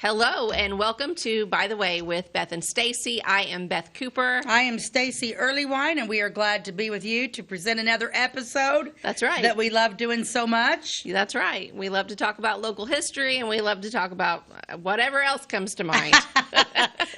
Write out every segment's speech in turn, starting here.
Hello and welcome to By the Way with Beth and Stacey. I am Beth Cooper. I am Stacey Earlywine, and we are glad to be with you to present another episode. That's right. That we love doing so much. That's right. We love to talk about local history, and we love to talk about whatever else comes to mind.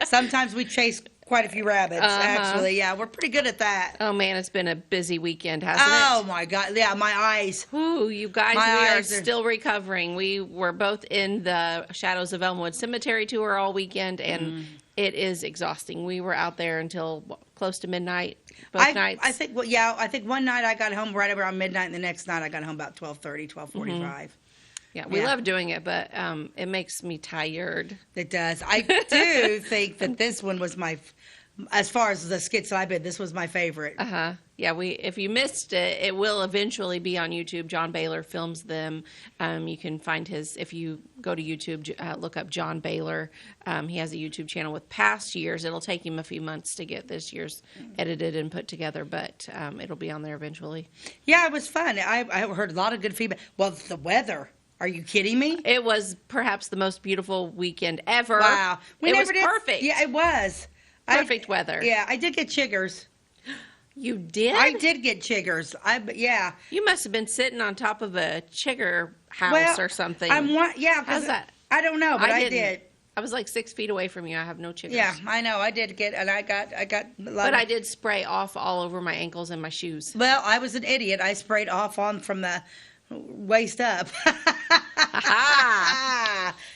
Sometimes we chase quite a few rabbits, actually. Yeah, we're pretty good at that. Oh, man, it's been a busy weekend, hasn't it? Oh, my God. Yeah, my eyes. Ooh, you guys, My we are eyes are- still recovering. We were both in the Shadows of Elmwood Cemetery tour all weekend, and it is exhausting. We were out there until close to midnight, both nights. I think one night I got home right around midnight, and the next night I got home about 12:30, 12:45. Yeah, we love doing it, but it makes me tired. It does. I do think that this one was as far as the skits that I've been, this was my favorite. Yeah, if you missed it, it will eventually be on YouTube. John Baylor films them. You can find if you go to YouTube, look up John Baylor. He has a YouTube channel with past years. It'll take him a few months to get this year's edited and put together, but it'll be on there eventually. Yeah, it was fun. I heard a lot of good feedback. Well, the weather. Are you kidding me? It was perhaps the most beautiful weekend ever. Wow. It was perfect. Yeah, it was. Perfect weather. Yeah, I did get chiggers. You did? I did get chiggers. Yeah. You must have been sitting on top of a chigger house or something. How's that? I don't know, but I didn't. did. I was like 6 feet away from you. I have no chiggers. Yeah, I know. I did get, and I got a lot. But I did spray off all over my ankles and my shoes. Well, I was an idiot. I sprayed off from the waist up.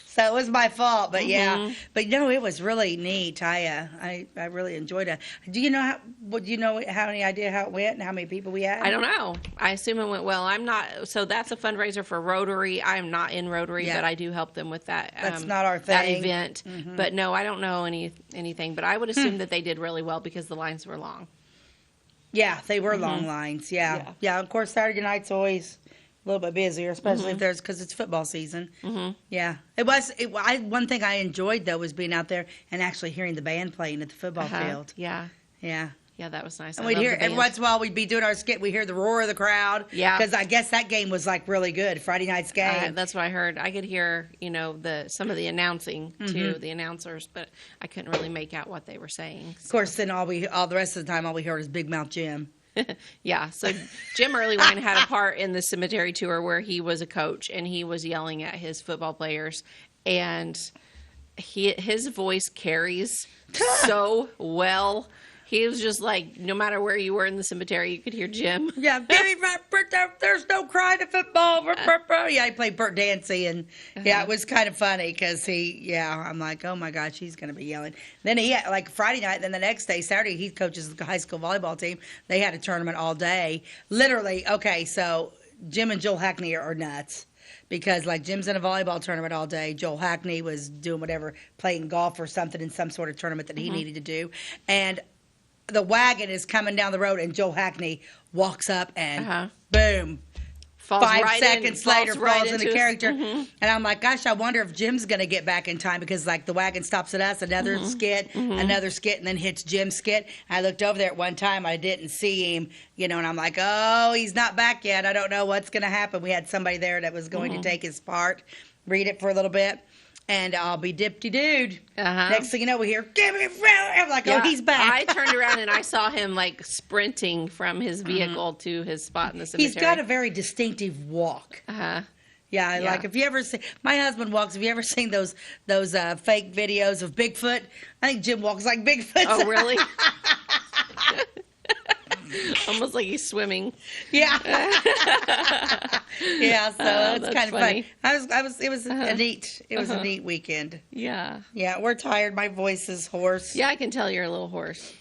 So it was my fault, but yeah. But no, it was really neat. I really enjoyed it. Do you know how any idea how it went and how many people we had? I don't know. I assume it went well. I'm not. So that's a fundraiser for Rotary. I'm not in Rotary, but I do help them with that. That's not our thing. That event. But no, I don't know anything. But I would assume that they did really well because the lines were long. Yeah, they were long lines. Yeah. Of course, Saturday night's always a little bit busier, especially if because it's football season. Yeah, it was. One thing I enjoyed though was being out there and actually hearing the band playing at the football field. Yeah, that was nice. And we'd hear every once in a while we'd be doing our skit. We hear the roar of the crowd. Yeah, because I guess that game was like really good. Friday night's game. That's what I heard. I could hear some of the announcing too, the announcers, but I couldn't really make out what they were saying. So. Of course, then all the rest of the time all we heard is Big Mouth Jim. Yeah, so Jim Earlywine had a part in the cemetery tour where he was a coach and he was yelling at his football players, and his voice carries so well. He was just like, no matter where you were in the cemetery, you could hear Jim. Yeah, there's no crying in football. Yeah, he played Bert Dancy, and it was kind of funny because I'm like, oh my gosh, he's going to be yelling. Then he had, like Friday night, then the next day, Saturday, he coaches the high school volleyball team. They had a tournament all day. Literally, okay, so Jim and Joel Hackney are nuts. Because, like, Jim's in a volleyball tournament all day. Joel Hackney was doing whatever, playing golf or something in some sort of tournament that he needed to do. And the wagon is coming down the road, and Joel Hackney walks up and boom. Falls 5 seconds later, falls into character. Mm-hmm. And I'm like, gosh, I wonder if Jim's going to get back in time because, like, the wagon stops at us, another skit, another skit, and then hits Jim's skit. I looked over there at one time. I didn't see him, and I'm like, oh, he's not back yet. I don't know what's going to happen. We had somebody there that was going to take his part, read it for a little bit. And I'll be dipty-dude. Next thing you know, we hear, give me Flora. I'm like, oh, he's back. I turned around and I saw him, like, sprinting from his vehicle to his spot in the cemetery. He's got a very distinctive walk. Yeah, like if you ever see, my husband walks, have you ever seen those fake videos of Bigfoot? I think Jim walks like Bigfoot. Oh, really? Almost like he's swimming. Yeah. Yeah, so it's kind of funny. fun. It was a neat weekend. Yeah. Yeah, we're tired. My voice is hoarse. Yeah, I can tell you're a little hoarse.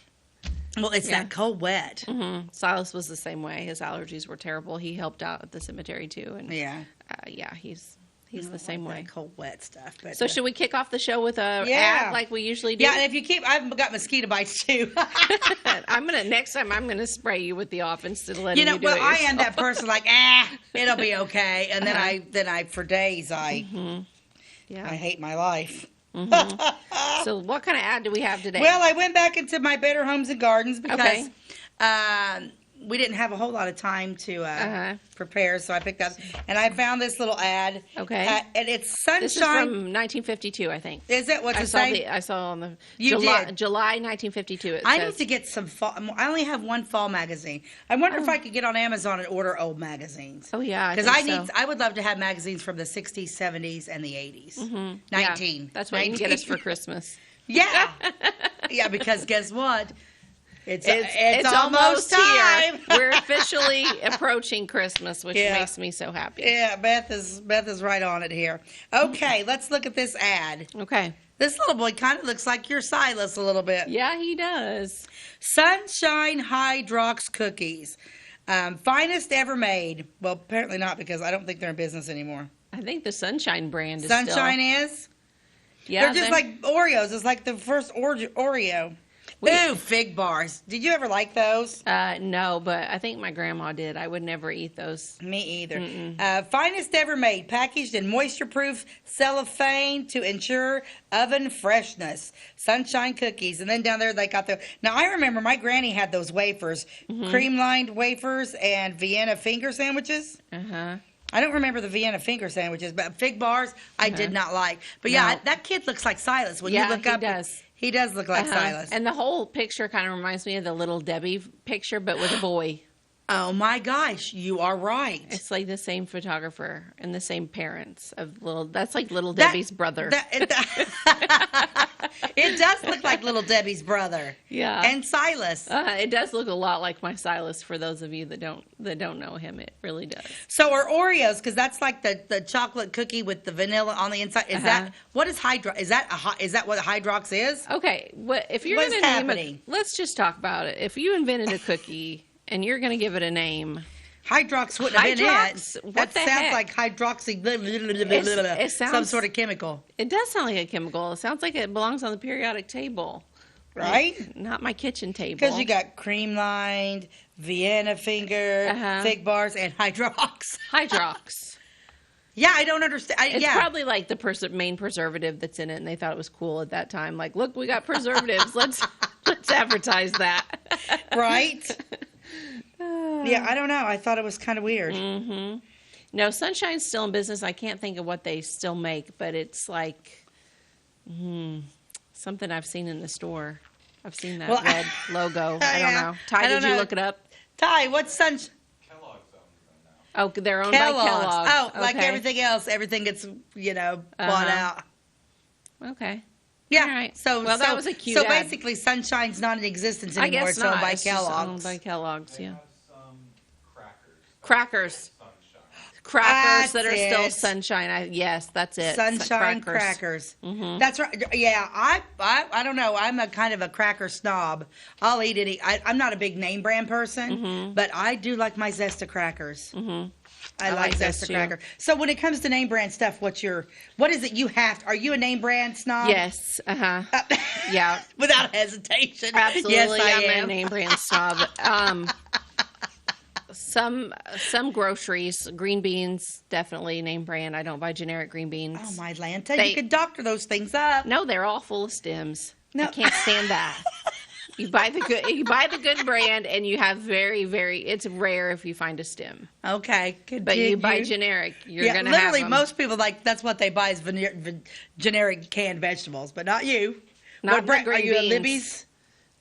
Well, it's that cold wet. Silas was the same way. His allergies were terrible. He helped out at the cemetery too, and he's the same way. Cold wet stuff. But, so should we kick off the show with a ad like we usually do? Yeah, and if you keep, I've got mosquito bites too. Next time I'm gonna spray you with the off instead of letting you do it. I am that person like it'll be okay, and then I for days I hate my life. So what kind of ad do we have today? Well, I went back into my Better Homes and Gardens because we didn't have a whole lot of time to prepare, so I picked up, and I found this little ad. Okay. And it's Sunshine. This is from 1952, I think. Is it? What's it say? I saw on the You did. July 1952. I need to get some fall. I only have one fall magazine. I wonder if I could get on Amazon and order old magazines. Oh yeah, because I would love to have magazines from the 60s, 70s, and the 80s. Mm-hmm. 19. Yeah, that's what you can get us for Christmas. Yeah, yeah. Because guess what? It's almost time. Here. We're officially approaching Christmas, which makes me so happy. Yeah, Beth is right on it here. Okay, let's look at this ad. Okay. This little boy kind of looks like your Silas a little bit. Yeah, he does. Sunshine Hydrox cookies. Finest ever made. Well, apparently not, because I don't think they're in business anymore. I think the Sunshine brand is Sunshine is? Yeah. They're just like Oreos. It's like the first Oreo. Ooh, fig bars. Did you ever like those? No, but I think my grandma did. I would never eat those. Me either. Finest ever made, packaged in moisture-proof cellophane to ensure oven freshness. Sunshine cookies. And then down there they got the... Now, I remember my granny had those wafers, cream-lined wafers and Vienna finger sandwiches. Uh-huh. I don't remember the Vienna finger sandwiches, but fig bars I did not like. But yeah, that kid looks like Silas. When you look up, he does. He does look like Silas. And the whole picture kind of reminds me of the Little Debbie picture, but with a boy. Oh my gosh, you are right. It's like the same photographer and the same parents of little. That's like Little Debbie's brother. It does look like Little Debbie's brother. Yeah, and Silas. It does look a lot like my Silas. For those of you that don't know him, it really does. So are Oreos, because that's like the chocolate cookie with the vanilla on the inside. Is that what is Hydrox? Is that what Hydrox is? Okay, if you're What's happening? Let's just talk about it. If you invented a cookie and you're going to give it a name. Hydrox wouldn't have been it. That sounds like hydroxy, it sounds, some sort of chemical. It does sound like a chemical. It sounds like it belongs on the periodic table. Right? Like, not my kitchen table. Because you got cream-lined, Vienna finger, fig bars, and Hydrox. Hydrox. Yeah, I don't understand. It's probably like the main preservative that's in it, and they thought it was cool at that time. Like, look, we got preservatives. Let's advertise that. Right? Yeah, I don't know. I thought it was kind of weird. Mm-hmm. No, Sunshine's still in business. I can't think of what they still make, but it's like something I've seen in the store. I've seen that red logo. I don't know. Ty, did you look it up? Ty, what's Sunshine? Kellogg's owns them Oh, now. they're owned by Kellogg's. Oh, okay. Like everything else, everything gets, bought out. Okay. Yeah. All right. So that was a cute So ad. basically, Sunshine's not in existence anymore. I guess it's not. owned by It's just Kellogg's. owned by Kellogg's, yeah. They have some Crackers. Sunshine. Crackers that are That's still it. Sunshine. Yes, that's it. Sunshine crackers. Mm-hmm. That's right. Yeah, I don't know. I'm a kind of a cracker snob. I'll eat any. I'm not a big name brand person, but I do like my Zesta crackers. Mm-hmm. I like Zesta cracker. So when it comes to name brand stuff, what is it you have? Are you a name brand snob? Yes. Yeah. Without hesitation. Absolutely. Yes, I am. a name brand snob. Some groceries, green beans, definitely name brand. I don't buy generic green beans. Oh my Lanta, you could doctor those things up. No, they're all full of stems. No. I can't stand that. You buy the good brand, and you have very, very. It's rare if you find a stem. Okay, but you buy generic, you're gonna have literally them. Most people that's what they buy is generic canned vegetables, but not you. Not what brand green are you? beans. A Libby's?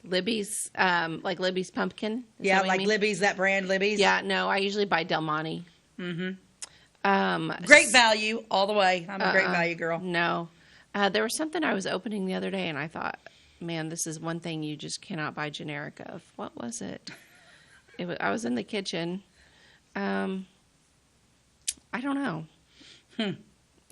Libby's, like Libby's pumpkin. Yeah, like Libby's, that brand, Libby's. Yeah, no, I usually buy Del Monte. Great value all the way. I'm a great value girl. No, there was something I was opening the other day, and I thought, man, this is one thing you just cannot buy generic of. What was it? I was in the kitchen. I don't know. I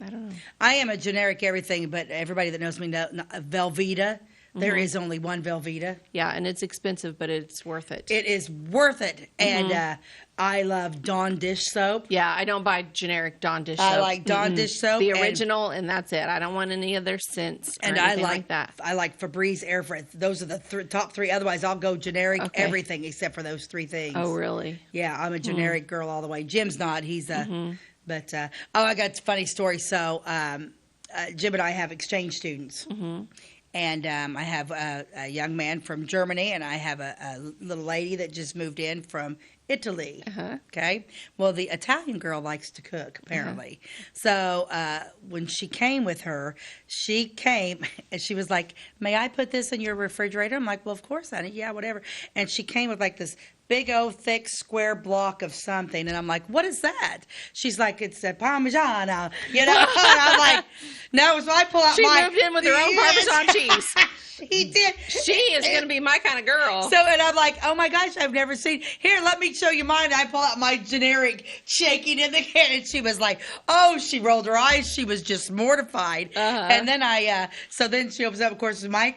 don't know. I am a generic everything, but everybody that knows me knows Velveeta. There is only one Velveeta. Yeah, and it's expensive, but it's worth it. It is worth it. And I love Dawn dish soap. Yeah, I don't buy generic Dawn dish soap. I like Dawn dish soap. The original, and that's it. I don't want any other scents or anything like that. I like Febreze Air Fresh. Those are the top three. Otherwise, I'll go generic everything except for those three things. Oh, really? Yeah, I'm a generic girl all the way. Jim's not. He's a... But, I got a funny story. So, Jim and I have exchange students. And I have a young man from Germany, and I have a little lady that just moved in from Italy. Okay. Well, the Italian girl likes to cook, apparently. So when she came with her, she came and she was like, "May I put this in your refrigerator?" I'm like, "Well, of course, honey. Yeah, whatever." And she came with like this big old thick square block of something, and I'm like, "What is that?" She's like, "It's a Parmigiano," you know. I'm like, "No." So I pull out She my. moved in with her own Parmesan cheese. He did. She is going to be my kind of girl. So, and I'm like, "Oh my gosh, I've never seen. Here, let me show you mine." I pull out my generic shaking in the can, and she was like, "Oh," she rolled her eyes. She was just mortified. And then so then she opens up. Of course, my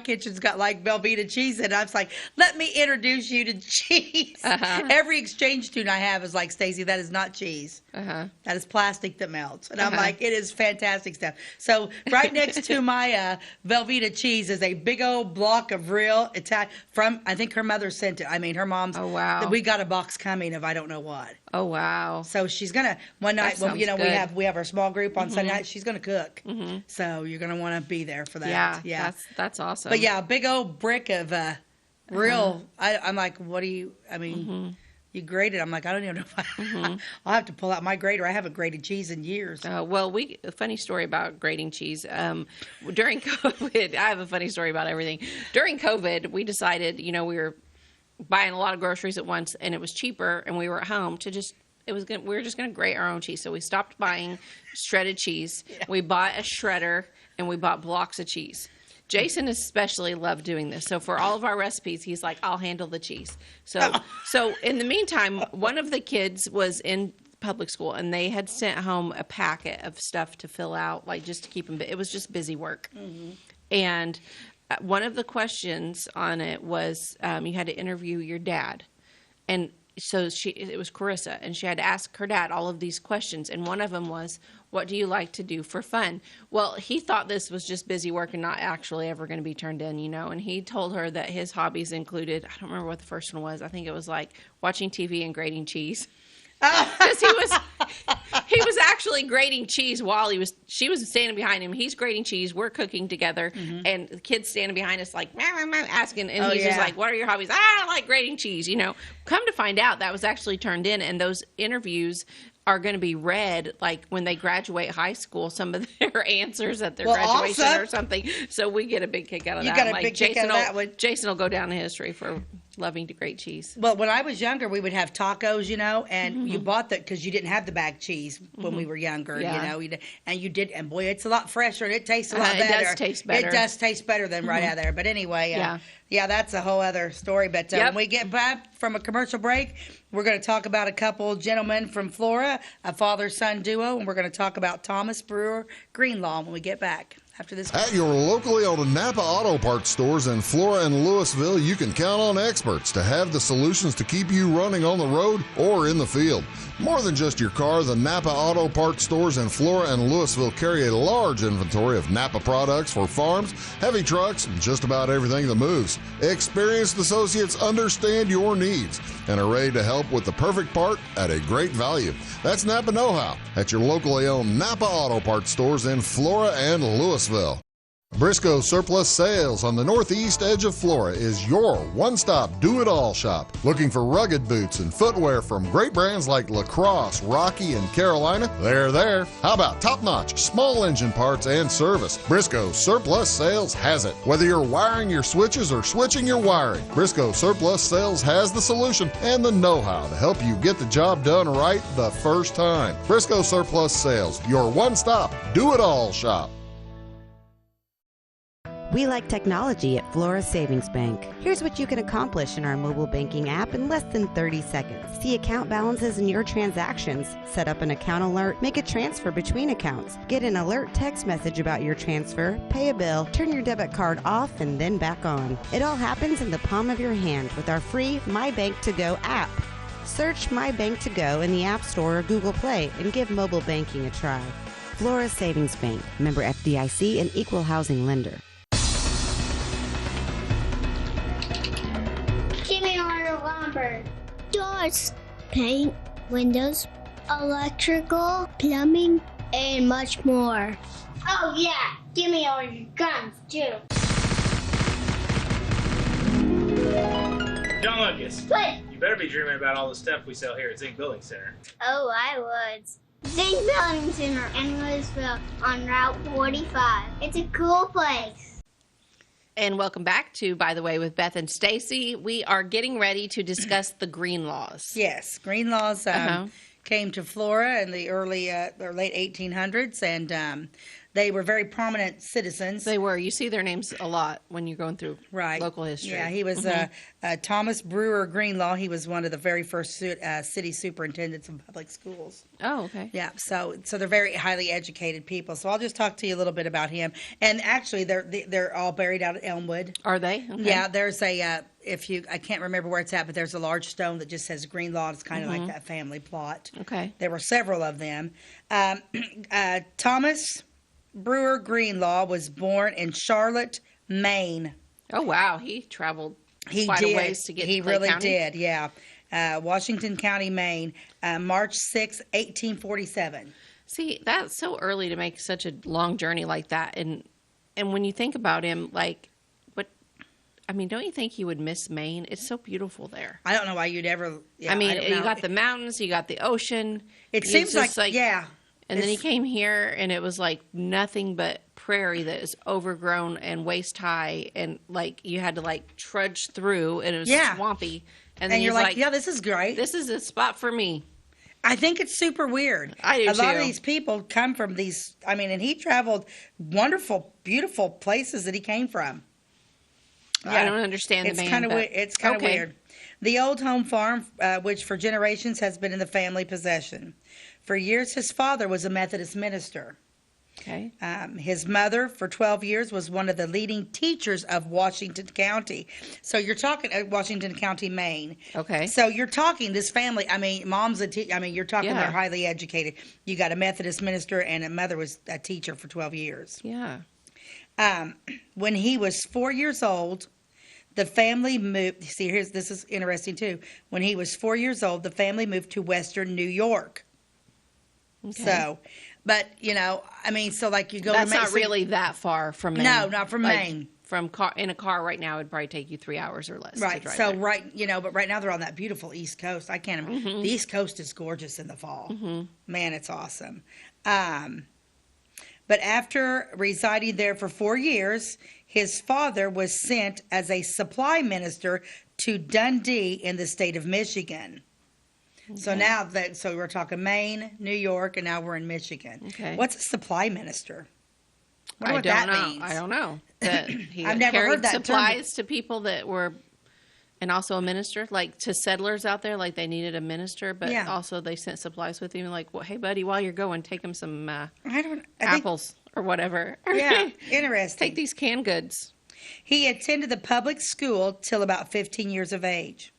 kitchen's got like Velveeta cheese, and I was like, "Let me introduce you to cheese." Every exchange student I have is like, "Stacey, that is not cheese. That is plastic that melts." And I'm like, "It is fantastic stuff." So right next to my Velveeta cheese is a big old block of real Italian from, I think her mother sent it. I mean, her mom's. Oh, wow. We got a box coming of I don't know what. Oh, wow. So she's gonna one night when sounds good. we have our small group on Sunday night. She's gonna cook. So you're gonna want to be there for that. Yeah. That's awesome. But yeah, a big old brick of real. I'm like, what do you? I mean. You grate it. I'm like, I don't even know if I'll have to pull out my grater. I haven't grated cheese in years. Well, a funny story about grating cheese. During COVID, I have a funny story about everything. During COVID, we decided, we were buying a lot of groceries at once, and it was cheaper, and we were at home we were just going to grate our own cheese. So we stopped buying shredded cheese. Yeah. We bought a shredder, and we bought blocks of cheese. Jason especially loved doing this. So for all of our recipes, he's like, "I'll handle the cheese." So in the meantime, one of the kids was in public school, and they had sent home a packet of stuff to fill out, like just to keep them. It was just busy work. And one of the questions on it was you had to interview your dad. And so it was Carissa, and she had to ask her dad all of these questions. And one of them was, "What do you like to do for fun?" Well, he thought this was just busy work and not actually ever going to be turned in, And he told her that his hobbies included, I don't remember what the first one was. I think it was like watching TV and grating cheese. Because he was actually grating cheese while she was standing behind him. He's grating cheese. We're cooking together. And the kid's standing behind us like, asking. And he's just like, "What are your hobbies?" "I like grating cheese, Come to find out, that was actually turned in. And those interviews are going to be read like when they graduate high school, some of their answers at their graduation or something. So we get a big kick out of that. You got a big kick out of that one. Jason will go down in history for loving to grate cheese. Well, when I was younger, we would have tacos, and you bought that because you didn't have the bag cheese when we were younger, and you did, and boy, it's a lot fresher and it tastes a lot better. It does taste better. It does taste better than right out there. But anyway, yeah, that's a whole other story. But when we get back from a commercial break, we're going to talk about a couple gentlemen from Flora, a father-son duo, and we're going to talk about Thomas Brewer Greenlaw when we get back. After this. At your locally owned Napa Auto Parts stores in Flora and Louisville, you can count on experts to have the solutions to keep you running on the road or in the field. More than just your car, the Napa Auto Parts stores in Flora and Louisville carry a large inventory of Napa products for farms, heavy trucks, and just about everything that moves. Experienced associates understand your needs and are ready to help with the perfect part at a great value. That's Napa Know-How at your locally owned Napa Auto Parts stores in Flora and Louisville. Briscoe Surplus Sales on the northeast edge of Flora is your one-stop do-it-all shop. Looking for rugged boots and footwear from great brands like Lacrosse, Rocky, and Carolina? They're there. How about top-notch small engine parts and service? Briscoe Surplus Sales has it. Whether you're wiring your switches or switching your wiring, Briscoe Surplus Sales has the solution and the know-how to help you get the job done right the first time. Briscoe Surplus Sales, your one-stop do-it-all shop. We like technology at Flora Savings Bank. Here's what you can accomplish in our mobile banking app in less than 30 seconds. See account balances in your transactions, set up an account alert, make a transfer between accounts, get an alert text message about your transfer, pay a bill, turn your debit card off and then back on. It all happens in the palm of your hand with our free My Bank to Go app. Search My Bank to Go in the App Store or Google Play and give mobile banking a try. Flora Savings Bank, member FDIC and equal housing lender. Doors, paint, windows, electrical, plumbing, and much more. Oh yeah, Give me all your guns, too. John Lucas, What? you better be dreaming about all the stuff we sell here at Zink Building Center. Oh, I would. Zink Building Center in Louisville on Route 45. It's a cool place. And welcome back to By the Way with Beth and Stacey. We are getting ready to discuss the Greenlaws. Yes, Greenlaws came to Flora in the early or late 1800s, and they were very prominent citizens. They were. You see their names a lot when you're going through local history. Yeah, he was Thomas Brewer Greenlaw. He was one of the very first city superintendents of public schools. Oh, okay. Yeah, so they're very highly educated people. So I'll just talk to you a little bit about him. And actually, they're all buried out at Elmwood. Are they? Okay. Yeah, there's a I can't remember where it's at, but there's a large stone that just says Greenlaw. It's kind of like that family plot. Okay. There were several of them. Thomas Brewer Greenlaw was born in Charlotte, Maine. Oh, wow. He traveled He quite did. a ways to get He to Clay really County. did. Yeah. Washington County, Maine, March 6, 1847. See, that's so early to make such a long journey like that. And when you think about him, like, don't you think he would miss Maine? It's so beautiful there. I don't know why you'd ever. Yeah, you got the mountains, you got the ocean. It seems like yeah. And then he came here, and it was like nothing but prairie that is overgrown and waist high, and like you had to like trudge through, and it was swampy. And then you're like, yeah, this is great. This is a spot for me. I think it's super weird. I do A lot of too. these people come from these. And he traveled wonderful, beautiful places that he came from. I don't understand the man. It's kind of weird. The old home farm, which for generations has been in the family possession. For years, his father was a Methodist minister. Okay. His mother, for 12 years, was one of the leading teachers of Washington County. So you're talking Washington County, Maine. Okay. So you're talking this family. Mom's a teacher. You're talking they're highly educated. You got a Methodist minister, and a mother was a teacher for 12 years. Yeah. When he was 4 years old, the family moved. See, this is interesting too. When he was 4 years old, the family moved to Western New York. Okay. So, but so like you go. That's to Maine, not really that far from Maine. No, not from Maine. In a car right now, it'd probably take you 3 hours or less. Right. To drive So there. but right now they're on that beautiful East Coast. I can't. The East Coast is gorgeous in the fall. Man, it's awesome. But after residing there for 4 years, his father was sent as a supply minister to Dundee in the state of Michigan. Okay. So we're talking Maine, New York, and now we're in Michigan. Okay. What's a supply minister? I don't know. I don't know. That he I've never carried heard that supplies to people that were, and also a minister, like to settlers out there, like they needed a minister, but also they sent supplies with him. Like, well, hey, buddy, while you're going, take him some apples or whatever. Yeah, interesting. Take these canned goods. He attended the public school till about 15 years of age,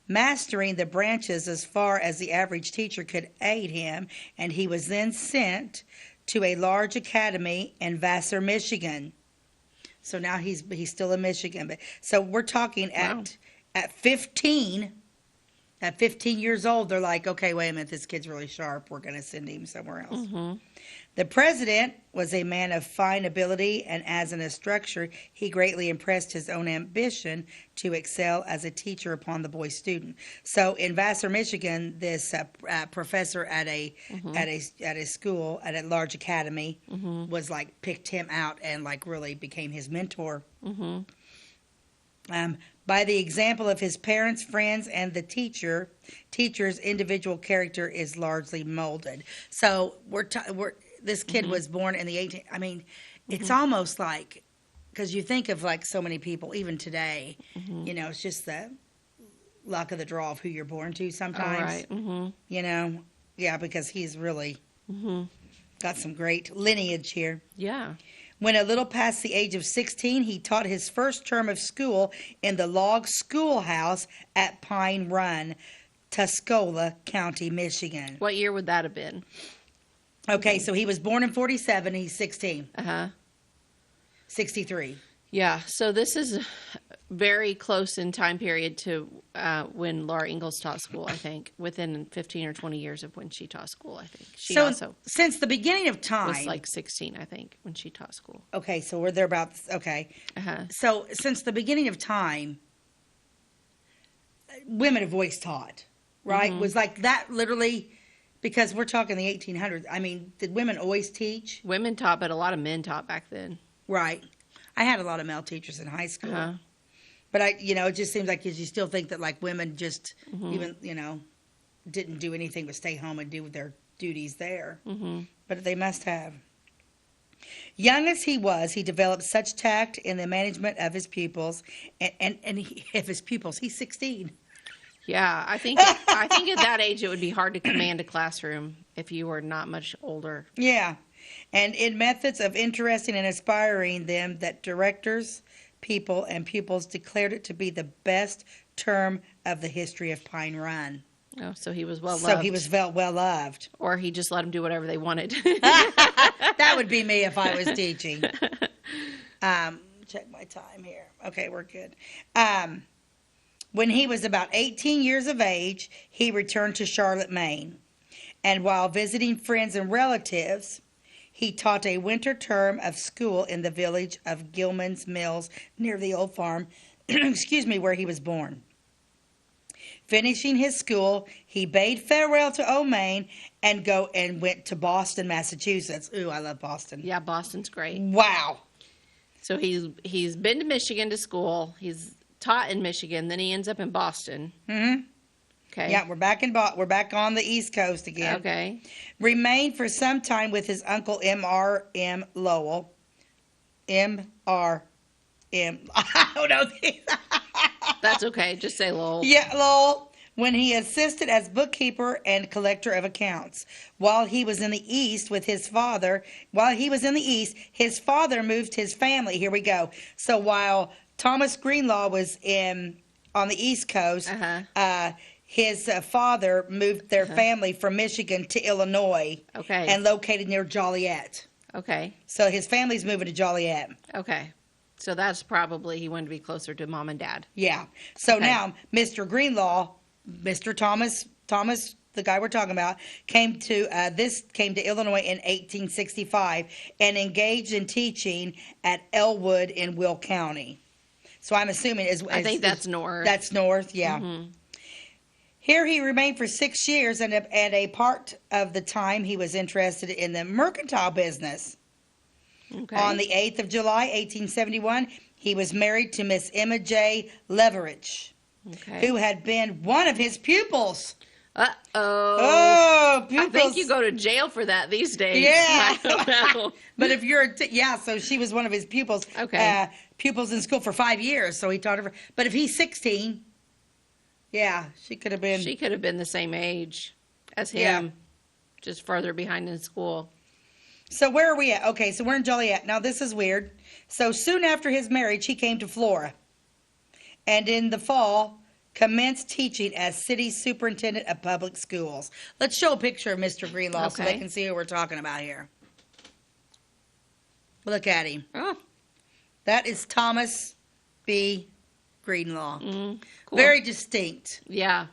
mastering the branches as far as the average teacher could aid him, and he was then sent to a large academy in Vassar, Michigan. So now he's still in Michigan. But so we're talking at 15. At 15 years old, they're like, okay, wait a minute, this kid's really sharp. We're going to send him somewhere else. Mm-hmm. The president was a man of fine ability, and as an instructor, he greatly impressed his own ambition to excel as a teacher upon the boy student. So in Vassar, Michigan, this professor at a school, at a large academy, was like picked him out and like really became his mentor. Mm-hmm. By the example of his parents, friends, and the teacher's individual character is largely molded. So this kid was born in the 18. It's almost like, because you think of like so many people, even today, it's just the luck of the draw of who you're born to sometimes. All right. Mm-hmm. Because he's really got some great lineage here. Yeah. When a little past the age of 16, he taught his first term of school in the log schoolhouse at Pine Run, Tuscola County, Michigan. What year would that have been? Okay, so he was born in 47. He's 16. 63. Yeah, so this is very close in time period to when Laura Ingalls taught school, I think, within 15 or 20 years of when she taught school, I think. She also since the beginning of time. was like 16, I think, when she taught school. Okay, so we're there about, okay. Uh-huh. So since the beginning of time, women have always taught, right? Was like that literally, because we're talking the 1800s. I mean, did women always teach? Women taught, but a lot of men taught back then. Right. I had a lot of male teachers in high school. Uh-huh. But it just seems like you still think that like women just even, didn't do anything but stay home and do their duties there. But they must have. Young as he was, he developed such tact in the management of his pupils, he's 16. Yeah, I think at that age it would be hard to command a classroom if you were not much older. Yeah. And in methods of interesting and inspiring them that directors, people, and pupils declared it to be the best term of the history of Pine Run. Oh, so he was well loved. So he was well loved. Or he just let them do whatever they wanted. That would be me if I was teaching. Check my time here. Okay, we're good. When he was about 18 years of age, he returned to Charlotte, Maine. And while visiting friends and relatives, he taught a winter term of school in the village of Gilman's Mills near the old farm, where he was born. Finishing his school, he bade farewell to old Maine and went to Boston, Massachusetts. Ooh, I love Boston. Yeah, Boston's great. Wow. So he's been to Michigan to school. He's taught in Michigan. Then he ends up in Boston. Mm-hmm. Okay. Yeah, we're back on the East Coast again. Okay. Remained for some time with his uncle M.R.M. Lowell. M.R.M. I don't know. That's okay. Just say Lowell. Yeah, Lowell. When he assisted as bookkeeper and collector of accounts. While he was in the East, his father moved his family. Here we go. So while Thomas Greenlaw was on the East Coast, his father moved their family from Michigan to Illinois. Okay. And located near Joliet. Okay. So his family's moving to Joliet. Okay. So that's probably he wanted to be closer to mom and dad. Yeah. So now Mr. Greenlaw, Mr. Thomas, the guy we're talking about, came to Illinois in 1865 and engaged in teaching at Elwood in Will County. So I'm assuming I think that's north. That's north, yeah. Mm-hmm. Here he remained for 6 years, and a part of the time he was interested in the mercantile business. Okay. On the 8th of July, 1871, he was married to Miss Emma J. Leverage, who had been one of his pupils. Uh-oh. Oh, pupils. I think you go to jail for that these days. Yeah. I don't know. But if you're, so she was one of his pupils. Okay. Pupils in school for 5 years, so he taught her. But if he's 16, yeah, she could have been. She could have been the same age as him, just further behind in school. So where are we at? Okay, so we're in Joliet. Now this is weird. So soon after his marriage, he came to Flora. And in the fall, commenced teaching as city superintendent of public schools. Let's show a picture of Mr. Greenlaw so they can see who we're talking about here. Look at him. Oh. That is Thomas B. Greenlaw. Cool. Very distinct. Yeah.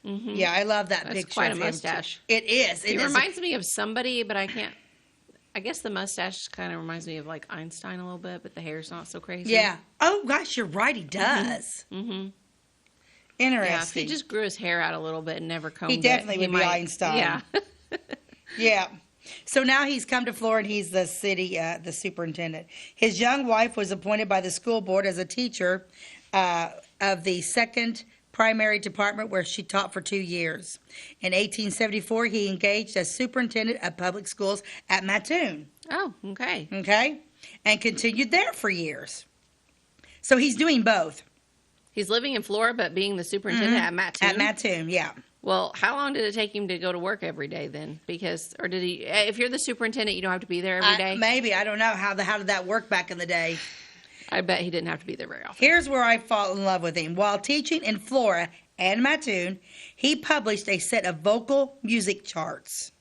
Mm-hmm. Yeah, I love that That's picture. quite a of him. mustache. It is. He reminds me of somebody, but I can't. I guess the mustache kind of reminds me of like Einstein a little bit, but the hair's not so crazy. Yeah. Oh, gosh, you're right. He does. Mm-hmm. Interesting. Yeah, if he just grew his hair out a little bit and never combed it. He definitely would be Einstein. Yeah. Yeah. So now he's come to Flora and he's the city, the superintendent. His young wife was appointed by the school board as a teacher of the second primary department where she taught for 2 years. In 1874, he engaged as superintendent of public schools at Mattoon. Oh, okay. Okay? And continued there for years. So he's doing both. He's living in Flora, but being the superintendent at Mattoon? At Mattoon, yeah. Well, how long did it take him to go to work every day then? Or did he, if you're the superintendent, you don't have to be there every day? Maybe. I don't know. How did that work back in the day? I bet he didn't have to be there very often. Here's where I fall in love with him. While teaching in Flora and Mattoon, he published a set of vocal music charts,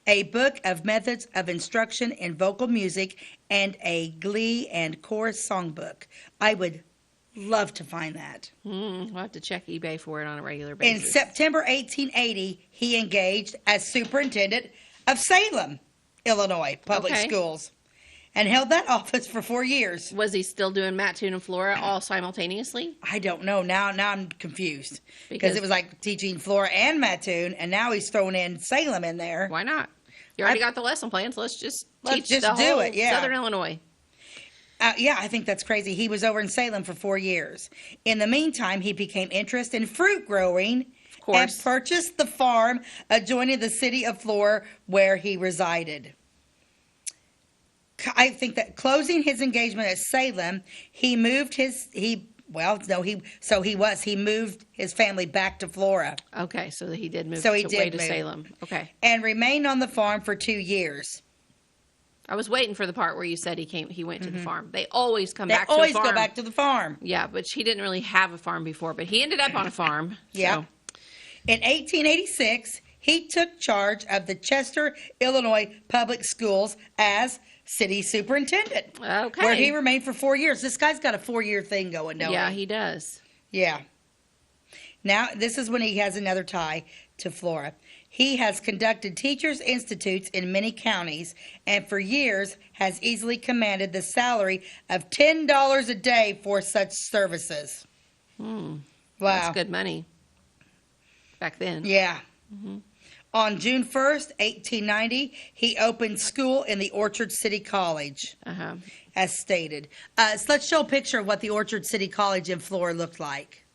a book of methods of instruction in vocal music, and a glee and chorus songbook. I would Love to find that. We'll have to check eBay for it on a regular In basis. September 1880, he engaged as superintendent of Salem, Illinois Public Okay. Schools, and held that office for 4 years. Was he still doing Mattoon and Flora all simultaneously? I don't know. Now I'm confused because Because- it was like teaching Flora and Mattoon, and now he's throwing in Salem in there. Why not? You already got the lesson plans. Let's just teach just the do whole it, yeah. Southern Illinois. Yeah, I think that's crazy. He was over in Salem for 4 years. In the meantime, he became interested in fruit growing course. and purchased the farm adjoining the city of Flora where he resided. I think that closing his engagement at Salem, he moved he moved his family back to Flora Okay, so he did move So he way did to move. Salem. Okay. and remained on the farm for 2 years. I was waiting for the part where you said he went to the farm. They always come They back to always a farm. go back to the farm. Yeah, but he didn't really have a farm before, but he ended up on a farm. Yeah. So. In 1886, he took charge of the Chester, Illinois Public Schools as city superintendent. Okay. Where he remained for 4 years. This guy's got a 4-year thing going, don't Yeah, he? he does. Yeah. Now, this is when he has another tie to Flora. He has conducted teachers' institutes in many counties and for years has easily commanded the salary of $10 a day for such services. Wow. That's good money back then. Yeah. On June 1st, 1890, he opened school in the Orchard City College, Uh-huh. as stated. So let's show a picture of what the Orchard City College in Flora looked like.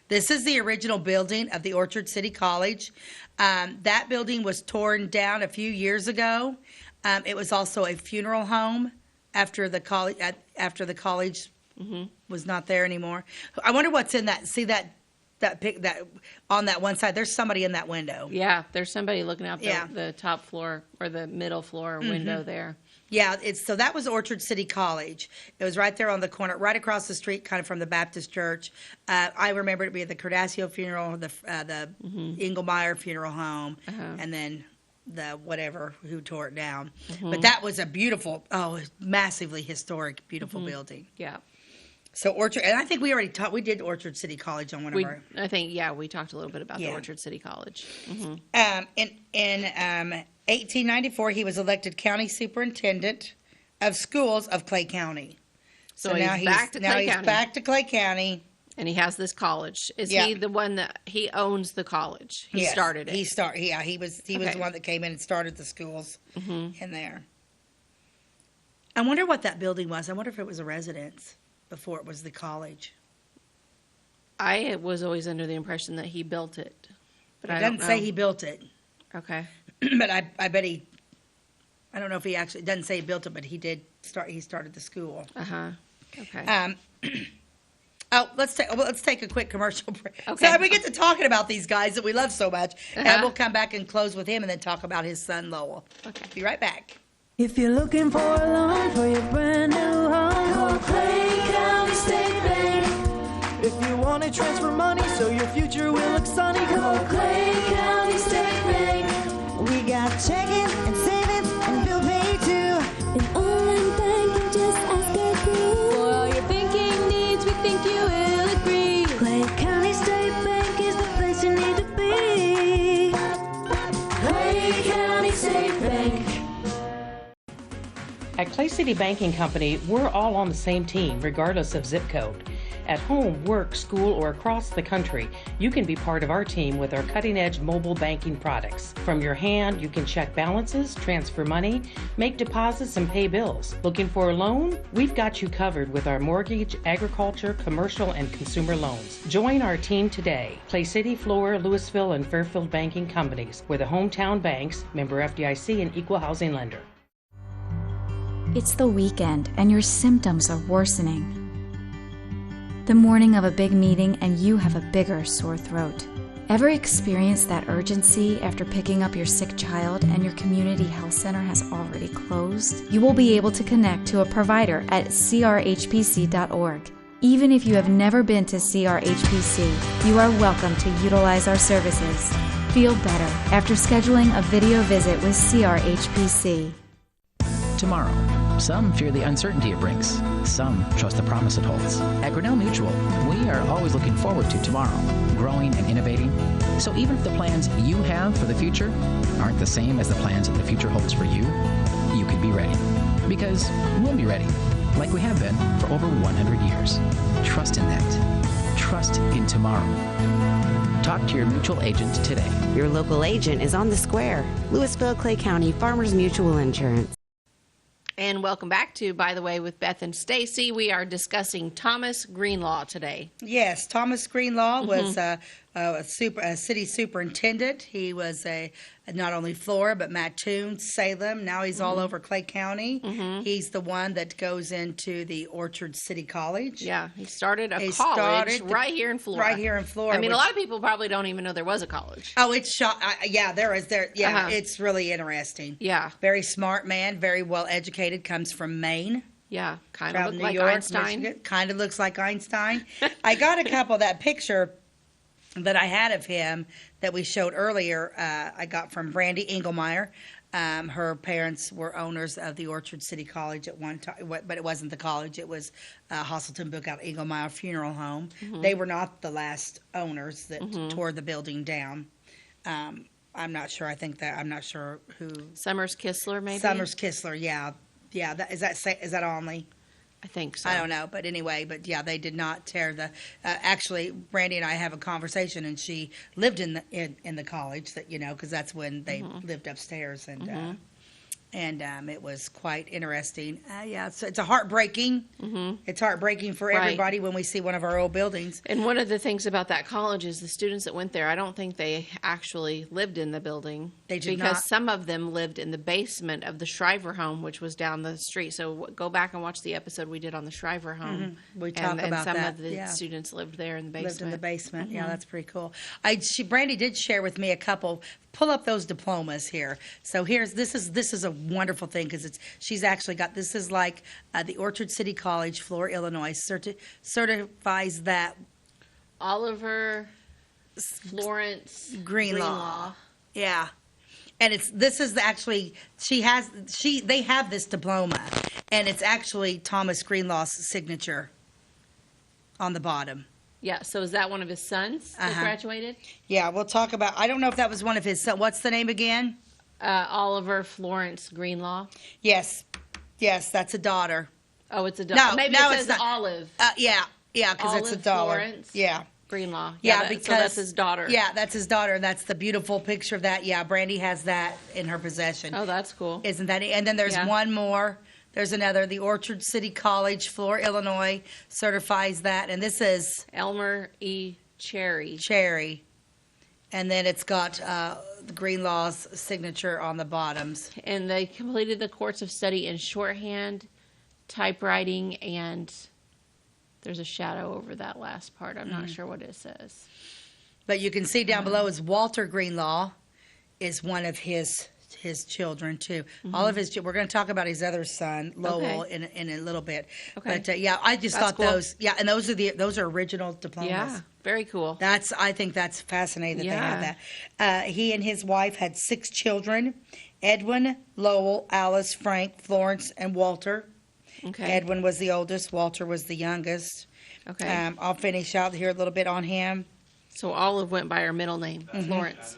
This is the original building of the Orchard City College. That building was torn down a few years ago. It was also a funeral home after the college was not there anymore. I wonder what's in that. See that on that one side? There's somebody in that window. Yeah, there's somebody looking out Yeah. the top floor or the middle floor window there. Yeah, so that was Orchard City College. It was right there on the corner, right across the street, kind of from the Baptist church. I remember it being the Cardascio funeral, the Engelmeyer funeral home, and then the whatever who tore it down. But that was a beautiful, massively historic, beautiful building. Yeah. So Orchard, and I think we already we did Orchard City College on one of our. I think, we talked a little bit about the Yeah. Orchard City College. In 1894, he was elected county superintendent of schools of Clay County. So he's back to Clay County. He's back to Clay County. And he has this college. Is Yeah. he the one that he owns the college? He Yes, started it. He was the Okay. one that came in and started the schools in there. I wonder what that building was. I wonder if it was a residence before it was the college. I was always under the impression that he built it. But I It don't doesn't say know. he built it, Okay. but I bet he. I don't know if he actually it doesn't say he built it, but he did start. He started the school. Uh-huh. Okay. Let's take a quick commercial break. Okay. So we get to talking about these guys that we love so much, and Uh-huh. we'll come back and close with him, and then talk about his son Lowell. Okay. Be right back. If you're looking for a loan for your brand new home, call Clay County State Bank. If you want to transfer money so your future will look sunny, call Clay County State Bank. We got checking and savings and bill pay too. An online banking, just ask our crew. For all your banking needs, we think you will agree. Clay County State Bank is the place you need to be. Clay County State Bank. At Clay City Banking Company, we're all on the same team, regardless of zip code. At home, work, school, or across the country, you can be part of our team with our cutting-edge mobile banking products. From your hand, you can check balances, transfer money, make deposits, and pay bills. Looking for a loan? We've got you covered with our mortgage, agriculture, commercial, and consumer loans. Join our team today. Clay City, Flora, Louisville, and Fairfield Banking Companies. We're the hometown banks, member FDIC, and equal housing lender. It's the weekend and your symptoms are worsening. The morning of a big meeting and you have a bigger sore throat. Ever experienced that urgency after picking up your sick child and your community health center has already closed? You will be able to connect to a provider at crhpc.org. Even if you have never been to CRHPC, you are welcome to utilize our services. Feel better after scheduling a video visit with CRHPC. Tomorrow, Some fear the uncertainty it brings. Some trust the promise it holds. At Grinnell Mutual, we are always looking forward to tomorrow, growing and innovating. So even if the plans you have for the future aren't the same as the plans that the future holds for you, you can be ready. Because we'll be ready, like we have been for over 100 years. Trust in that. Trust in tomorrow. Talk to your mutual agent today. Your local agent is on the square. Louisville, Clay County Farmers Mutual Insurance. And welcome back to By the Way with Beth and Stacey. We are discussing Thomas Greenlaw today. Yes, Thomas Greenlaw was a city superintendent. He was not only Flora, but Mattoon, Salem. Now he's all over Clay County. He's the one that goes into the Orchard City College. Yeah, he started a college right here in Flora. Right here in Flora. I mean, a lot of people probably don't even know there was a college. Oh, it's yeah, there is. Yeah, it's really interesting. Yeah. Very smart man, very well educated, comes from Maine. Yeah, kind of looks like York, Einstein. Michigan. Kind of looks like Einstein. I got a couple, that picture that I had of him that we showed earlier, I got from Brandy Engelmeyer. Her parents were owners of the Orchard City College at one time, but it wasn't the college. It was Hosselton Bookout Engelmeyer Funeral Home. They were not the last owners that tore the building down. I'm not sure. I'm not sure who. Summers Kistler, maybe? Summers Kistler, yeah. Yeah, is that Onley? I think so. I don't know, but anyway, they did not tear the. Actually, Brandy and I have a conversation, and she lived in the college that because that's when they lived upstairs, and it was quite interesting. Yeah, so it's heartbreaking. It's heartbreaking for everybody when we see one of our old buildings. And one of the things about that college is the students that went there, I don't think they actually lived in the building. They did because not. Some of them lived in the basement of the Shriver home, which was down the street. So go back and watch the episode we did on the Shriver home. We talk about that. And some of the students lived there in the basement. Lived in the basement. Yeah, that's pretty cool. Brandy did share with me a couple. Pull up those diplomas here. So this is a wonderful thing because she's actually got, this is like the Orchard City College, Flora, Illinois, certifies that. Oliver Florence Greenlaw. Yeah. And they have this diploma, and it's actually Thomas Greenlaw's signature on the bottom. Yeah, so is that one of his sons that graduated? Yeah, we'll talk about, I don't know if that was one of his sons. What's the name again? Oliver Florence Greenlaw. Yes, that's a daughter. Oh, it's a daughter. No, maybe it says Olive. Yeah, because it's a daughter. Florence yeah. Greenlaw. Yeah, because so that's his daughter. Yeah, that's his daughter. That's the beautiful picture of that. Yeah, Brandy has that in her possession. Oh, that's cool. Isn't that? And then there's one more. There's another. The Orchard City College, Flora, Illinois, certifies that. And this is Elmer E. Cherry. And then it's got the Greenlaw's signature on the bottoms. And they completed the course of study in shorthand, typewriting, and there's a shadow over that last part. I'm not sure what it says. But you can see down below is Walter Greenlaw is one of his children too. All of his. We're going to talk about his other son Lowell in a little bit. Okay. But I just thought cool. Those. Yeah, and those are original diplomas. Yeah, very cool. I think that's fascinating that they have that. He and his wife had 6 children: Edwin, Lowell, Alice, Frank, Florence, and Walter. Okay. Edwin was the oldest. Walter was the youngest. Okay. I'll finish out here a little bit on him. So Olive went by her middle name, Florence.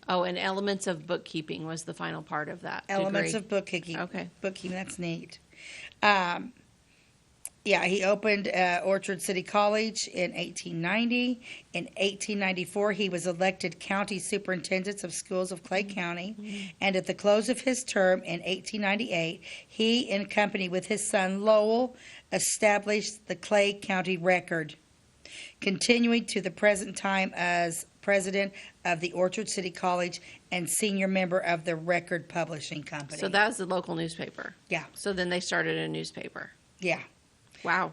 Oh, and elements of bookkeeping was the final part of that Elements degree. Of bookkeeping. Okay. Bookkeeping, that's neat. He opened Orchard City College in 1890. In 1894, he was elected county superintendent of schools of Clay County. And at the close of his term in 1898, he, in company with his son Lowell, established the Clay County Record, continuing to the present time as president of the Orchard City College and senior member of the Record Publishing Company. So that was the local newspaper. Yeah. So then they started a newspaper. Yeah. Wow.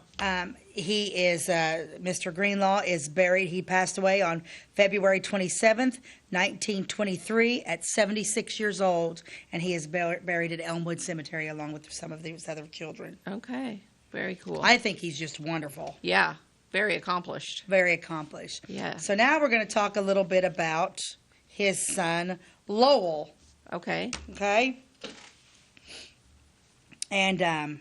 He is, Mr. Greenlaw is buried. He passed away on February 27th, 1923 at 76 years old. And he is buried at Elmwood Cemetery along with some of his other children. Okay. Very cool. I think he's just wonderful. Yeah. Very accomplished. Very accomplished. Yeah. So now we're going to talk a little bit about his son, Lowell. Okay. Okay. And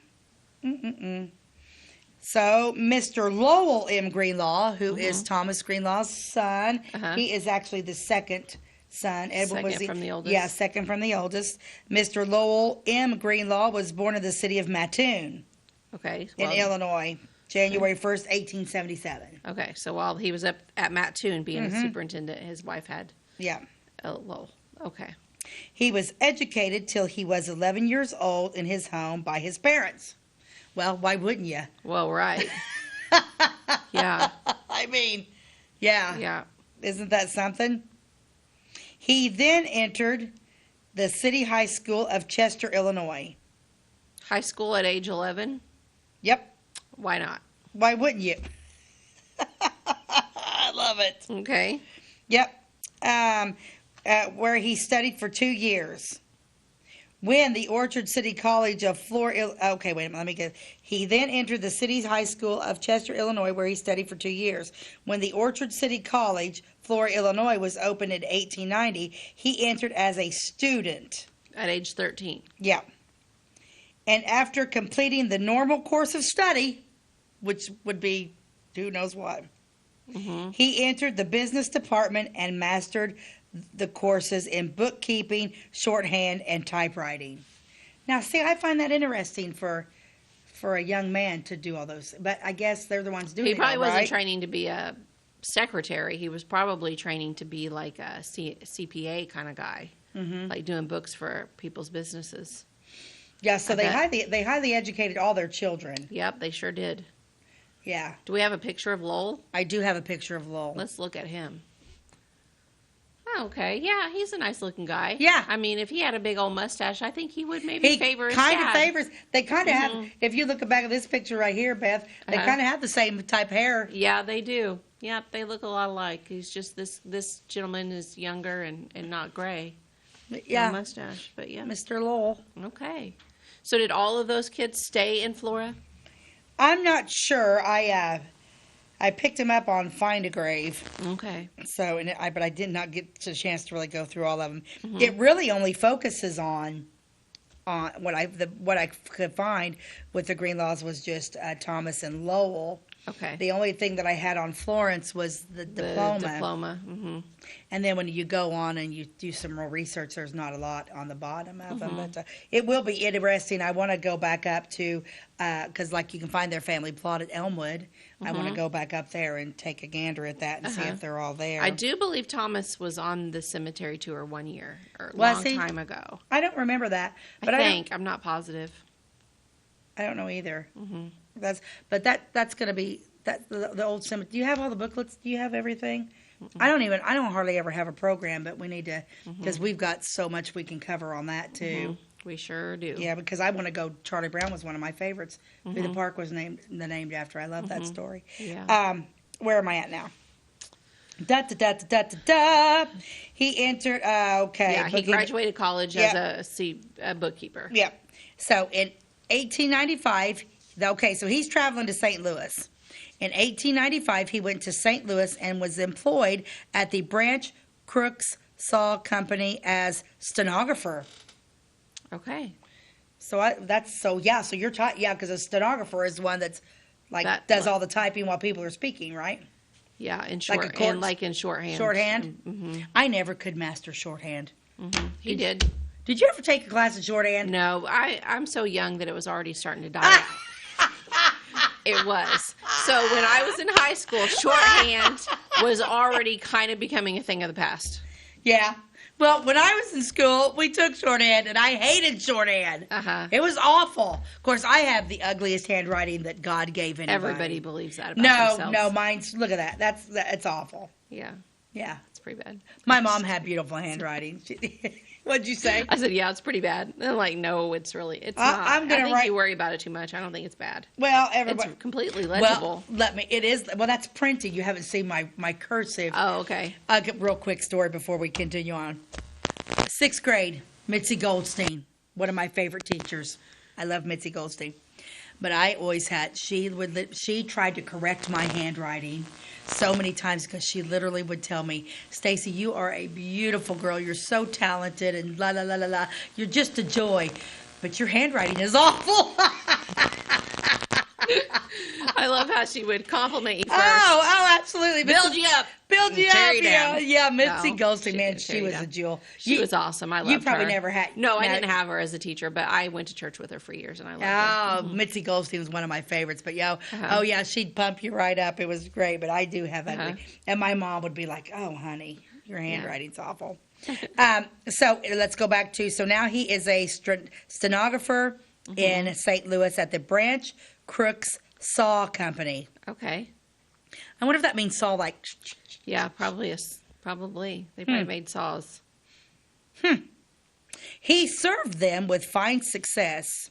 so Mr. Lowell M. Greenlaw, who is Thomas Greenlaw's son, he is actually the second son. Edward was Second from the oldest. Yeah, second from the oldest. Mr. Lowell M. Greenlaw was born in the city of Mattoon. Okay. In Illinois, January 1st, 1877. Okay, so while he was up at Mattoon being a superintendent, his wife had Lowell. Okay. He was educated till he was 11 years old in his home by his parents. Well, why wouldn't you? Well, right. Yeah. I mean, yeah. Yeah. Isn't that something? He then entered the City High School of Chester, Illinois. High school at age 11? Yep. Why not? Why wouldn't you? I love it. Okay. Yep. Where he studied for 2 years. When the Orchard City College of Flora, okay, wait a minute, let me get. He then entered the City High School of Chester, Illinois, where he studied for 2 years. When the Orchard City College, Flora, Illinois, was opened in 1890, he entered as a student. At age 13. Yeah. And after completing the normal course of study, which would be who knows what, he entered the business department and mastered the courses in bookkeeping, shorthand, and typewriting. Now, see, I find that interesting for a young man to do all those. But I guess they're the ones doing it. He probably right? wasn't training to be a secretary. He was probably training to be like a CPA kind of guy, like doing books for people's businesses. Yeah, so they highly educated all their children. Yep, they sure did. Yeah. Do we have a picture of Lowell? I do have a picture of Lowell. Let's look at him. Okay, yeah, he's a nice looking guy. Yeah. I mean, if he had a big old mustache, I think he would maybe favor his kind of dad. favors. They kind of have. If you look back at this picture right here, Beth, they kind of have the same type hair. Yeah, they do. Yeah, they look a lot alike. He's just this gentleman is younger and not gray. Yeah, no mustache, but yeah, Mr. Lowell. Okay. So did all of those kids stay in Flora? I'm not sure. I picked him up on Find a Grave. Okay. So, but I did not get a chance to really go through all of them. It really only focuses on what I could find with the Greenlaws was just Thomas and Lowell. Okay. The only thing that I had on Florence was the diploma. And then when you go on and you do some more research, there's not a lot on the bottom of them. But it will be interesting. I want to go back up to, because like you can find their family plot at Elmwood. I want to go back up there and take a gander at that and see if they're all there. I do believe Thomas was on the cemetery tour 1 year, or a Was long he? time ago. I don't remember that. But I think. I'm not positive. I don't know either. That's going to be the old cemetery. Do you have all the booklets? Do you have everything? I don't hardly ever have a program, but we need to, because we've got so much we can cover on that too. We sure do. Yeah, because I want to go. Charlie Brown was one of my favorites. Who the park was named after. I love that story. Yeah. Where am I at now? He entered. Okay. Yeah, he graduated college as a bookkeeper. Yep. So in 1895, okay, so he's traveling to St. Louis. In 1895, he went to St. Louis and was employed at the Branch Crooks Saw Company as stenographer. Okay. So so you're because a stenographer is one that's does all the typing while people are speaking, right? Yeah, in shorthand. Shorthand. I never could master shorthand. He did. Did you ever take a class in shorthand? No, I'm so young that it was already starting to die. It was. So when I was in high school, shorthand was already kind of becoming a thing of the past. Yeah. Well, when I was in school, we took shorthand, and I hated shorthand. It was awful. Of course, I have the ugliest handwriting that God gave anybody. Everybody believes that about themselves. No, mine's, look at that. It's awful. Yeah. Yeah. It's pretty bad. My mom had beautiful handwriting. What'd you say? I said, yeah, it's pretty bad. They're like, no, it's not. I think you worry about it too much. I don't think it's bad. Well, everybody. It's completely legible. Well, it is. Well, that's printed. You haven't seen my cursive. Oh, okay. I'll get a real quick story before we continue on. 6th grade, Mitzi Goldstein, one of my favorite teachers. I love Mitzi Goldstein. But I always had, she tried to correct my handwriting so many times because she literally would tell me, Stacey, you are a beautiful girl. You're so talented and la, la, la, la, la. You're just a joy. but your handwriting is awful. I love how she would compliment you first. Oh, absolutely. Build you up. Build you Tear up. you down. Yeah, Mitzi No, Goldstein, man, she she was down. a jewel. She was awesome. I loved her. You probably never had. No, I didn't have her as a teacher, but I went to church with her for years, and I loved her. Oh, Mitzi Goldstein was one of my favorites. But oh yeah, she'd pump you right up. It was great. But I do have ugly. And my mom would be like, "Oh, honey, your handwriting's awful." So let's go back to. So now he is a stenographer in St. Louis at the Branch Crooks Saw Company. Okay. I wonder if that means saw like. Yeah, probably. They probably made saws. He served them with fine success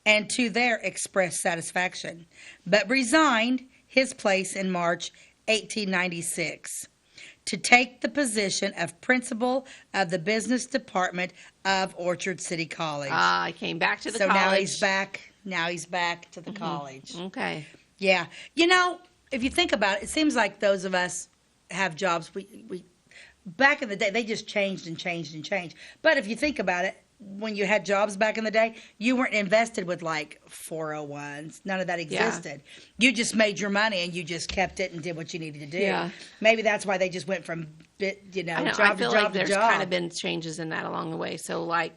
and to their express satisfaction, but resigned his place in March 1896 to take the position of principal of the business department of Orchard City College. I came back to the college. So now he's back to the college. Okay. Yeah. You know, if you think about it, it seems like those of us have jobs. We back in the day, they just changed and changed and changed. But if you think about it, when you had jobs back in the day, you weren't invested with like 401s. None of that existed. You just made your money and you just kept it and did what you needed to do. Yeah. Maybe that's why they just went from job to job I feel like to there's job. kind of been changes in that along the way. So like,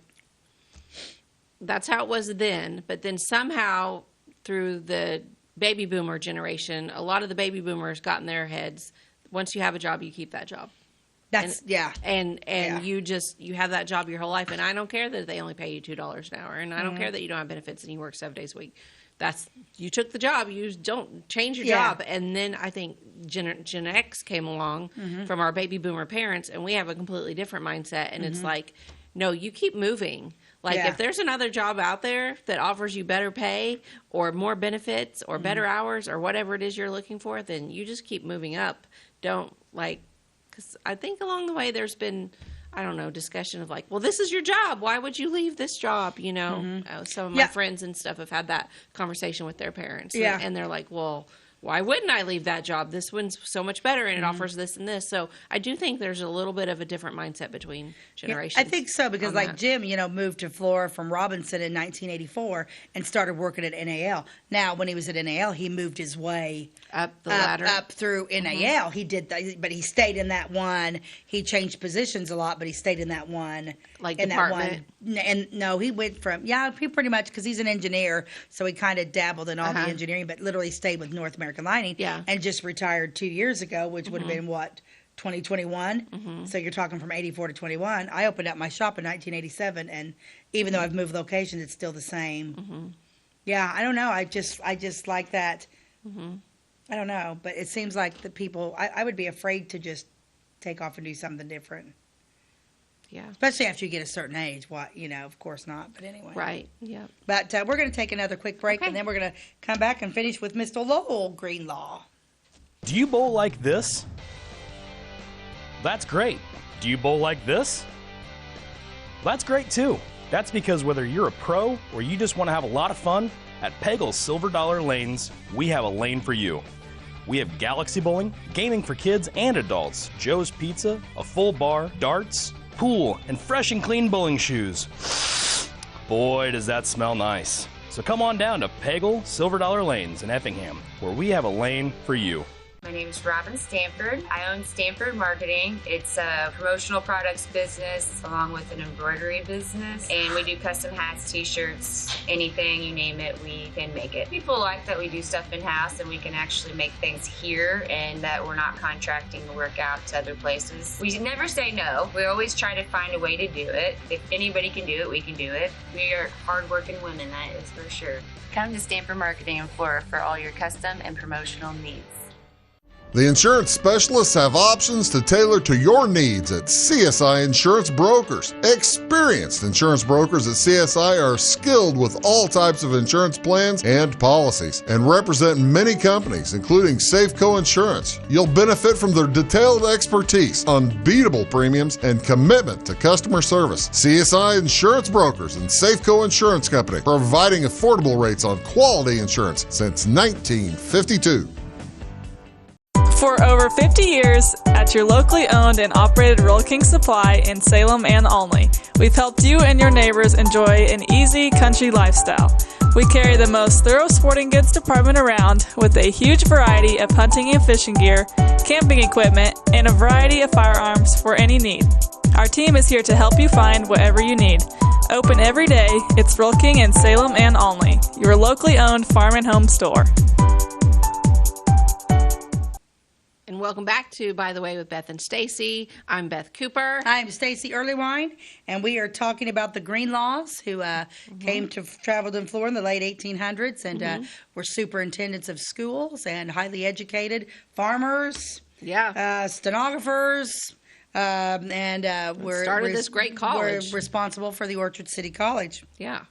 that's how it was then. But then somehow through the baby boomer generation, a lot of the baby boomers got in their heads, once you have a job, you keep that job. That's and you have that job your whole life, and I don't care that they only pay you $2 an hour, and I don't care that you don't have benefits and you work 7 days a week. You took the job. You don't change your job. And then I think Gen X came along from our baby boomer parents, and we have a completely different mindset. And it's like, no, you keep moving. Like if there's another job out there that offers you better pay or more benefits or better hours or whatever it is you're looking for, then you just keep moving up. Don't because I think along the way there's been, I don't know, discussion of like, well, this is your job. Why would you leave this job? You know, some of my friends and stuff have had that conversation with their parents. Yeah. And they're like, well, why wouldn't I leave that job? This one's so much better and it offers this and this. So I do think there's a little bit of a different mindset between generations. I think so because like Jim, moved to Flora from Robinson in 1984 and started working at NAL. Now, when he was at NAL, he moved his way up the ladder. Up through NAL. He did that, but he stayed in that one. He changed positions a lot, but he stayed in that one. Like in department? That one. And no, he went from, he pretty much, because he's an engineer, so he kind of dabbled in all the engineering, but literally stayed with North American Lining and just retired 2 years ago, which would have been 2021. So you're talking from 84 to 21. I opened up my shop in 1987, and even though I've moved locations, it's still the same. Yeah, I don't know. I just like that. I don't know, but it seems like the people, I would be afraid to just take off and do something different. Yeah. Especially after you get a certain age. Of course not, but anyway. Right, yeah. But we're going to take another quick break, and then we're going to come back and finish with Mr. Lowell Greenlaw. Do you bowl like this? That's great. Do you bowl like this? That's great too. That's because whether you're a pro or you just want to have a lot of fun, at Pegel's Silver Dollar Lanes, we have a lane for you. We have galaxy bowling, gaming for kids and adults, Joe's Pizza, a full bar, darts, pool, and fresh and clean bowling shoes. Boy, does that smell nice. So come on down to Pegel Silver Dollar Lanes in Effingham, where we have a lane for you. My name is Robin Stanford. I own Stanford Marketing. It's a promotional products business along with an embroidery business. And we do custom hats, t-shirts, anything, you name it, we can make it. People like that we do stuff in-house and we can actually make things here and that we're not contracting the work out to other places. We never say no. We always try to find a way to do it. If anybody can do it, we can do it. We are hardworking women, that is for sure. Come to Stanford Marketing in Flora for all your custom and promotional needs. The insurance specialists have options to tailor to your needs at CSI Insurance Brokers. Experienced insurance brokers at CSI are skilled with all types of insurance plans and policies and represent many companies, including Safeco Insurance. You'll benefit from their detailed expertise, unbeatable premiums, and commitment to customer service. CSI Insurance Brokers and Safeco Insurance Company, providing affordable rates on quality insurance since 1952. For over 50 years, at your locally owned and operated Roll King Supply in Salem and Olney, we've helped you and your neighbors enjoy an easy country lifestyle. We carry the most thorough sporting goods department around with a huge variety of hunting and fishing gear, camping equipment, and a variety of firearms for any need. Our team is here to help you find whatever you need. Open every day, it's Roll King in Salem and Olney, your locally owned farm and home store. And welcome back to By the Way with Beth and Stacey. I'm Beth Cooper. I'm Stacey Earlywine, and we are talking about the Greenlaws who traveled in Florida in the late 1800s and were superintendents of schools and highly educated farmers, stenographers, and started this great college. We're responsible for the Orchard City College. Yeah.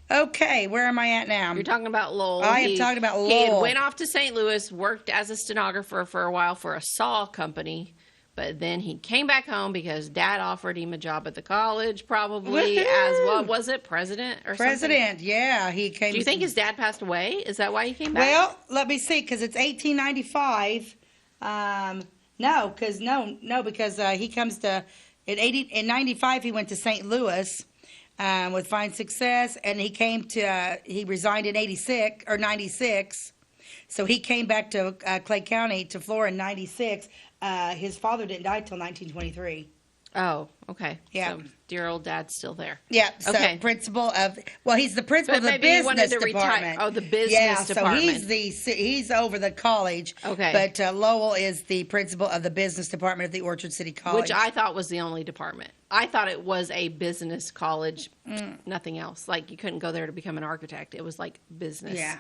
Okay, where am I at now? You're talking about Lowell. I am talking about Lowell. He had went off to St. Louis, worked as a stenographer for a while for a saw company, but then he came back home because Dad offered him a job at the college, probably as, what was it, president or something? President, yeah. He came. Do you think his dad passed away? Is that why he came back? Well, let me see, because it's 1895. Because he comes to, in 95 he went to St. Louis. With fine success, and he resigned in 96, so he came back to Clay County, to Flora in 96. His father didn't die till 1923. Oh, okay. Yeah. So dear old Dad's still there. Yeah, so okay. He's the principal of the business department. Oh, the business department. So he's over the college. Okay. But Lowell is the principal of the business department of the Orchard City College. Which I thought was the only department. I thought it was a business college, nothing else. Like, you couldn't go there to become an architect. It was like business. Yeah,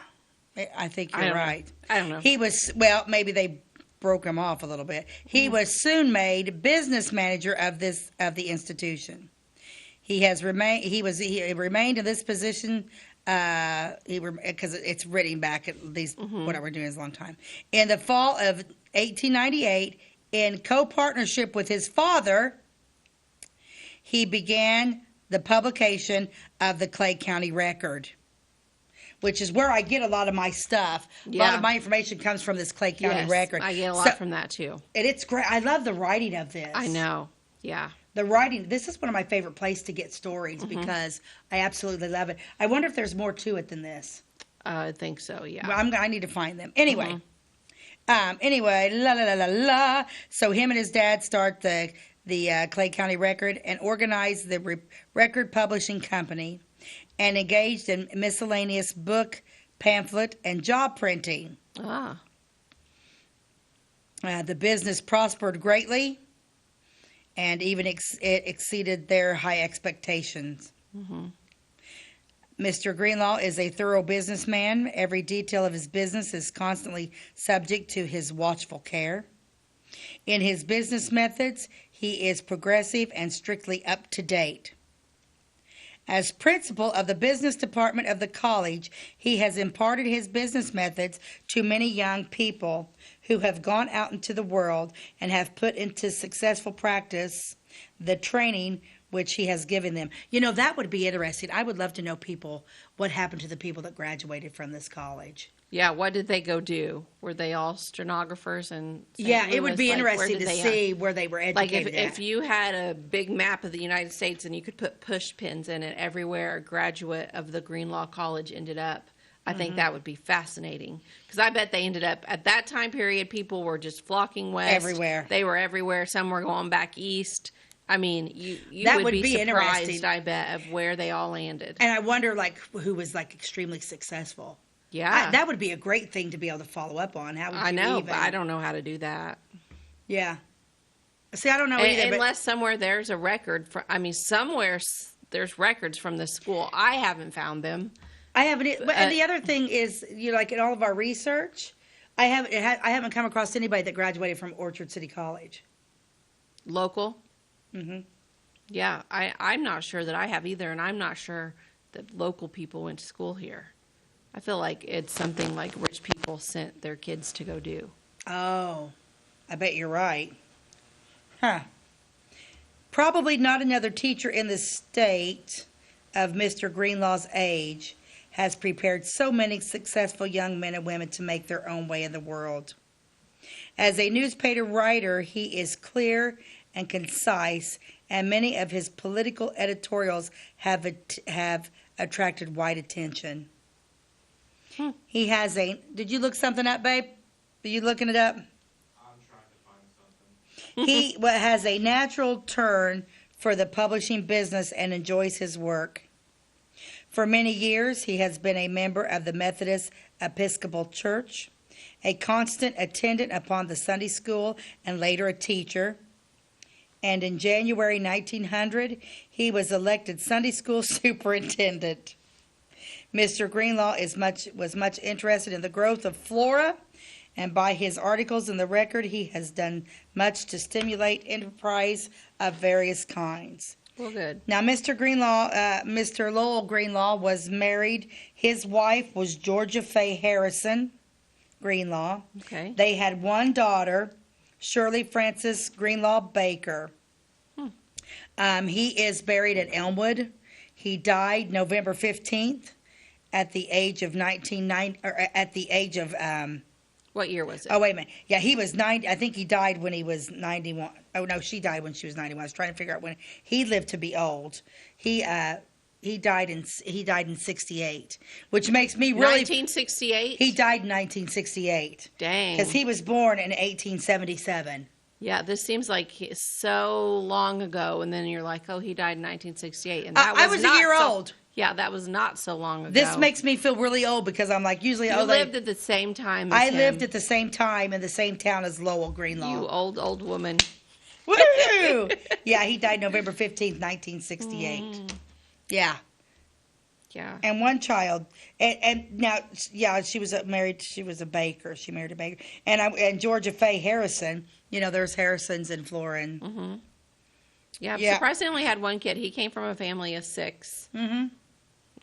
I think you're right. I don't know. He was, maybe they broke him off a little bit. He was soon made business manager of the institution. He remained in this position because it's written back at least what we're doing is a long time. In the fall of 1898, in co-partnership with his father, he began the publication of the Clay County Record, which is where I get a lot of my stuff. Yeah. A lot of my information comes from this Clay County Record. I get a lot from that too. And it's great. I love the writing of this. I know. Yeah. The writing, this is one of my favorite places to get stories because I absolutely love it. I wonder if there's more to it than this. I think so, yeah. Well, I need to find them. Anyway, So him and his dad start the Clay County Record and organize the record publishing company and engaged in miscellaneous book, pamphlet, and job printing. The business prospered greatly and even it exceeded their high expectations. Mr. Greenlaw is a thorough businessman. Every detail of his business is constantly subject to his watchful care. In his business methods, he is progressive and strictly up to date. As principal of the business department of the college, he has imparted his business methods to many young people who have gone out into the world and have put into successful practice the training which he has given them. You know, that would be interesting. I would love to know what happened to the people that graduated from this college. Yeah, what did they go do? Were they all stenographers and it would be interesting to see where they were educated. Like if you had a big map of the United States and you could put push pins in it everywhere a graduate of the Greenlaw College ended up, I think that would be fascinating. Because I bet they ended up, at that time period, people were just flocking west. Everywhere. They were everywhere. Some were going back east. I mean, you that would be surprised, interesting. I bet, of where they all landed. And I wonder, who was, extremely successful. Yeah. That would be a great thing to be able to follow up on. How would you but I don't know how to do that. Yeah. See, I don't know either. Unless somewhere there's a record. Somewhere there's records from the school. I haven't found them. I haven't. And the other thing is, in all of our research, I haven't come across anybody that graduated from Orchard City College. Local? Mm-hmm. Yeah, I'm not sure that I have either, and I'm not sure that local people went to school here. I feel like it's something like rich people sent their kids to go do. Oh, I bet you're right. Huh. Probably not another teacher in the state of Mr. Greenlaw's age has prepared so many successful young men and women to make their own way in the world. As a newspaper writer, he is clear and concise, and many of his political editorials have attracted wide attention. He has did you look something up, babe? Are you looking it up? I'm trying to find something. He has a natural turn for the publishing business and enjoys his work. For many years, he has been a member of the Methodist Episcopal Church, a constant attendant upon the Sunday school, and later a teacher. And in January 1900, he was elected Sunday school superintendent. Mr. Greenlaw was much interested in the growth of Flora, and by his articles in the Record, he has done much to stimulate enterprise of various kinds. Well, good. Now, Mr. Greenlaw, Mr. Lowell Greenlaw was married. His wife was Georgia Fay Harrison Greenlaw. Okay. They had one daughter, Shirley Frances Greenlaw Baker. He is buried at Elmwood. He died November 15th at the age of 1990, or at the age of what year was it? Oh, wait a minute. Yeah, he was 90. I think he died when he was 91. Oh no, she died when she was 91. I was trying to figure out when he lived to be old. He died in 68, which makes me really 1968. He died in 1968. Dang. Because he was born in 1877. Yeah, this seems like so long ago, and then you're like, oh, he died in 1968, and that I was a year old. Yeah, that was not so long ago. This makes me feel really old because I'm like, usually you lived at the same time as him. lived at the same time in the same town as Lowell Greenlaw. You old woman. Woo! Yeah, he died November 15th, 1968. Yeah. Yeah. And one child. And now, yeah, she was married. She was a baker. She married a baker. And Georgia Fay Harrison. You know, there's Harrisons in Flora. And, Yeah, I'm surprised they only had one kid. He came from a family of 6. Mm-hmm.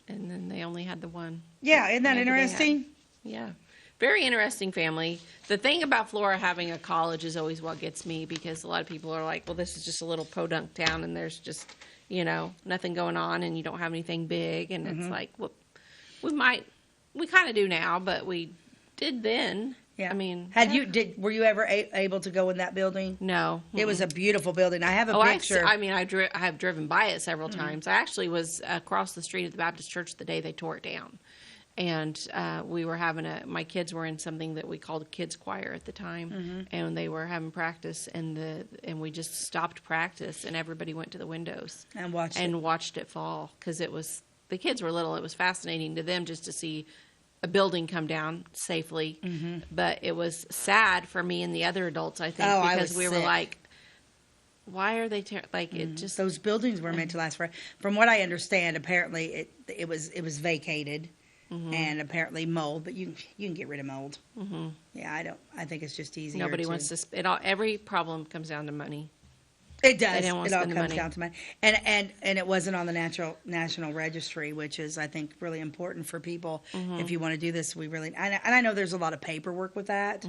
And then they only had the one. Yeah, isn't that interesting? Yeah. Very interesting family. The thing about Flora having a college is always what gets me, because a lot of people are like, well, this is just a little podunk town and there's just, you know, nothing going on and you don't have anything big. And it's like, well, we kind of do now, but we did then. Yeah. I mean, were you ever able to go in that building? No. It was a beautiful building. I have a picture. I have driven by it several times. I actually was across the street at the Baptist church the day they tore it down. And we were my kids were in something that we called a kids choir at the time, and they were having practice, and we just stopped practice, and everybody went to the windows and watched it fall, because the kids were little. It was fascinating to them just to see a building come down safely, but it was sad for me and the other adults, I think, because we were like, why are they it just, those buildings were meant to last forever. From what I understand, apparently it was vacated. And apparently mold, but you can get rid of mold. Yeah, I think it's just easier. Nobody wants to. Every problem comes down to money. It does. They don't want it to all spend comes the money. down to money. And it wasn't on the National Registry, which is, I think, really important for people. If you want to do this, and I know there's a lot of paperwork with that.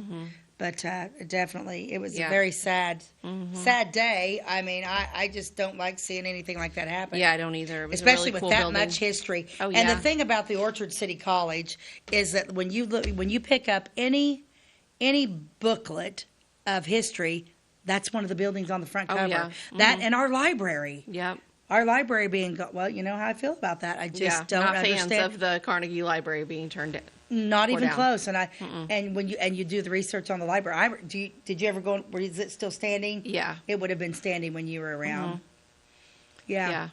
But definitely, it was a very sad day. I mean, I just don't like seeing anything like that happen. Yeah, I don't either. It was especially a really cool with that building. much history. Oh, yeah. And the thing about the Orchard City College is that when you pick up any booklet of history, that's one of the buildings on the front cover. Yeah. That and our library. Yep. Our library being well, you know how I feel about that. I just don't not understand. fans of the Carnegie Library being turned down. Not even down. close. And when you do the research on the library, did you ever go? Was it still standing? Yeah, it would have been standing when you were around. Yeah.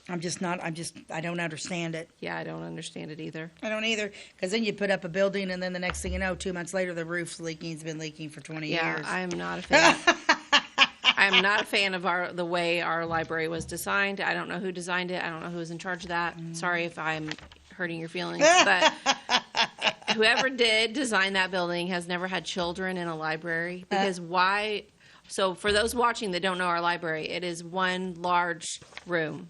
I don't understand it. Yeah, I don't understand it either. I don't either, because then you put up a building, and then the next thing you know, 2 months later, the roof's leaking. It's been leaking for 20 years. Yeah, I am not a fan. I am not a fan of the way our library was designed. I don't know who designed it. I don't know who was in charge of that. Sorry if I'm hurting your feelings, but whoever did design that building has never had children in a library. Because why? So for those watching that don't know our library, it is one large room.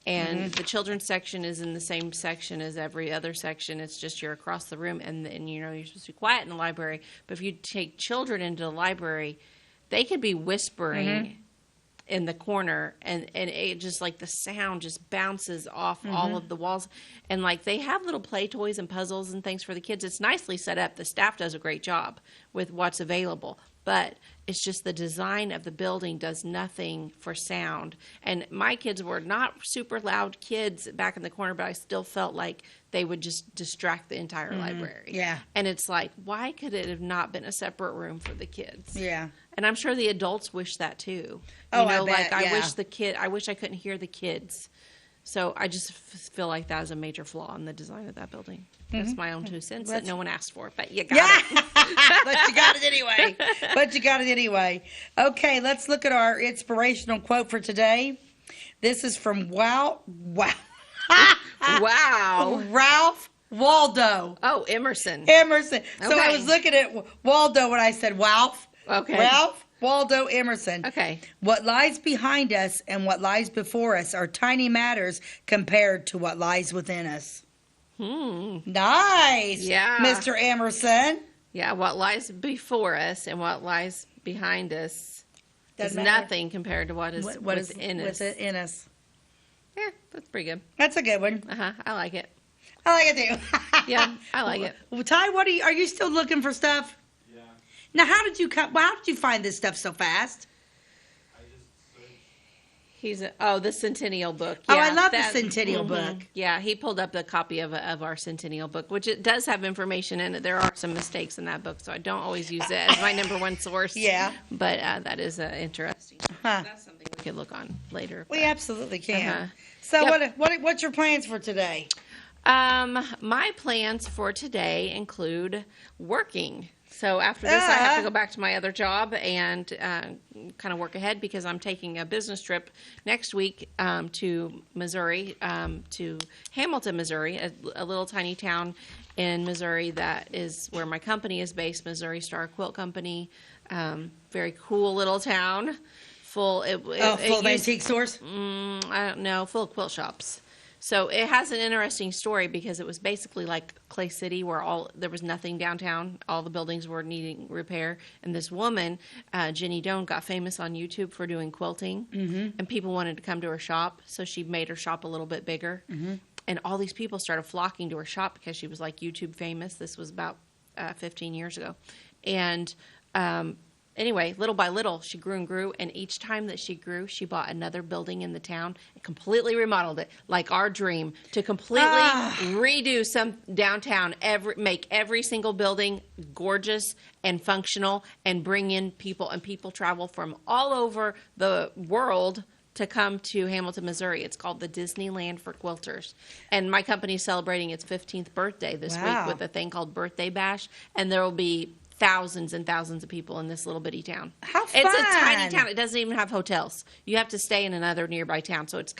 And the children's section is in the same section as every other section. It's just you're across the room, and you know, you're supposed to be quiet in the library. But if you take children into the library, they could be whispering in the corner, and it just like the sound just bounces off all of the walls. And like they have little play toys and puzzles and things for the kids. It's nicely set up. The staff does a great job with what's available, but it's just the design of the building does nothing for sound. And my kids were not super loud kids back in the corner, but I still felt like they would just distract the entire library. Yeah. And it's like, why could it have not been a separate room for the kids? Yeah. And I'm sure the adults wish that too. Oh, you know, I bet, like yeah. I wish I couldn't hear the kids. So I just feel like that is a major flaw in the design of that building. That's my own 2 cents that no one asked for, but you got it. But you got it anyway. Okay, let's look at our inspirational quote for today. This is from Wow. Ralph Waldo. Oh, Emerson. So Okay. I was looking at Waldo when I said Ralph. Okay. Ralph Waldo Emerson. Okay. What lies behind us and what lies before us are tiny matters compared to what lies within us. Nice. Yeah. Mr. Emerson. Yeah, what lies before us and what lies behind us is nothing compared to what is within us. Within us. Yeah, that's pretty good. That's a good one. I like it. I like it too. Yeah, I like it. Well, Ty, are you still looking for stuff? Yeah. Now, how did you find this stuff so fast? I just searched. The Centennial book. Oh, Yeah, I love the Centennial book. Yeah, he pulled up the copy of our Centennial book, which it does have information in it. There are some mistakes in that book, so I don't always use it as my number one source. Yeah. But that is interesting. That's something we could look on later. We absolutely can. Uh-huh. So Yep. what's your plans for today? My plans for today include working. So after this, I have to go back to my other job and kind of work ahead because I'm taking a business trip next week to Missouri, to Hamilton, Missouri, a little tiny town in Missouri that is where my company is based, Missouri Star Quilt Company. Very cool little town. Full of antique stores? I don't know, full of quilt shops. So it has an interesting story because it was basically like Clay City where there was nothing downtown. All the buildings were needing repair. And this woman, Jenny Doan, got famous on YouTube for doing quilting. And people wanted to come to her shop. So she made her shop a little bit bigger. And all these people started flocking to her shop because she was like YouTube famous. This was about 15 years ago. And anyway, little by little, she grew and grew, and each time that she grew, she bought another building in the town and completely remodeled it, like our dream, to completely redo some downtown, make every single building gorgeous and functional, and bring in people, and people travel from all over the world to come to Hamilton, Missouri. It's called the Disneyland for Quilters. And my company is celebrating its 15th birthday this week with a thing called Birthday Bash, and there will be thousands and thousands of people in this little bitty town. How fun! It's a tiny town. It doesn't even have hotels. You have to stay in another nearby town. So it's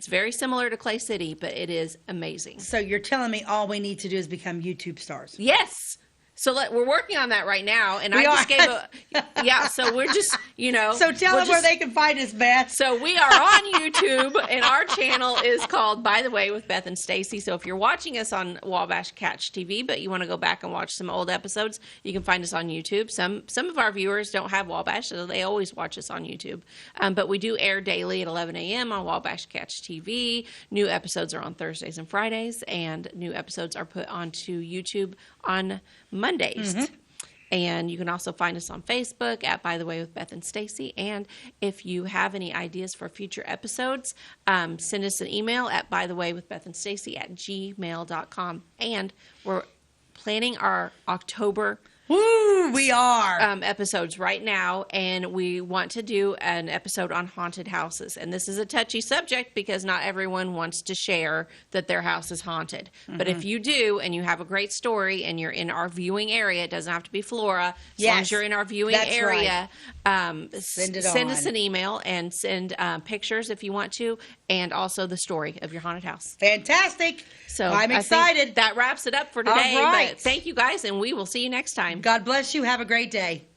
very similar to Clay City, but it is amazing. So you're telling me all we need to do is become YouTube stars? Yes. So we're working on that right now, and so we're just, So tell them where they can find us, Beth. So we are on YouTube, and our channel is called By the Way with Beth and Stacey. So if you're watching us on Wabash Catch TV, but you want to go back and watch some old episodes, you can find us on YouTube. Some of our viewers don't have Wabash, so they always watch us on YouTube. But we do air daily at 11 a.m. on Wabash Catch TV. New episodes are on Thursdays and Fridays, and new episodes are put onto YouTube on Mondays. And you can also find us on Facebook at By the Way with Beth and Stacey. And if you have any ideas for future episodes, send us an email at bythewayWithBethandStacey@gmail.com. And we're planning our October we are episodes right now, and we want to do an episode on haunted houses. And this is a touchy subject because not everyone wants to share that their house is haunted. But if you do, and you have a great story, and you're in our viewing area, it doesn't have to be Flora. As long as you're in our viewing area, send us an email and send pictures if you want to, and also the story of your haunted house. Fantastic. So I'm excited. That wraps it up for today. All right. But thank you guys, and we will see you next time. God bless you. Have a great day.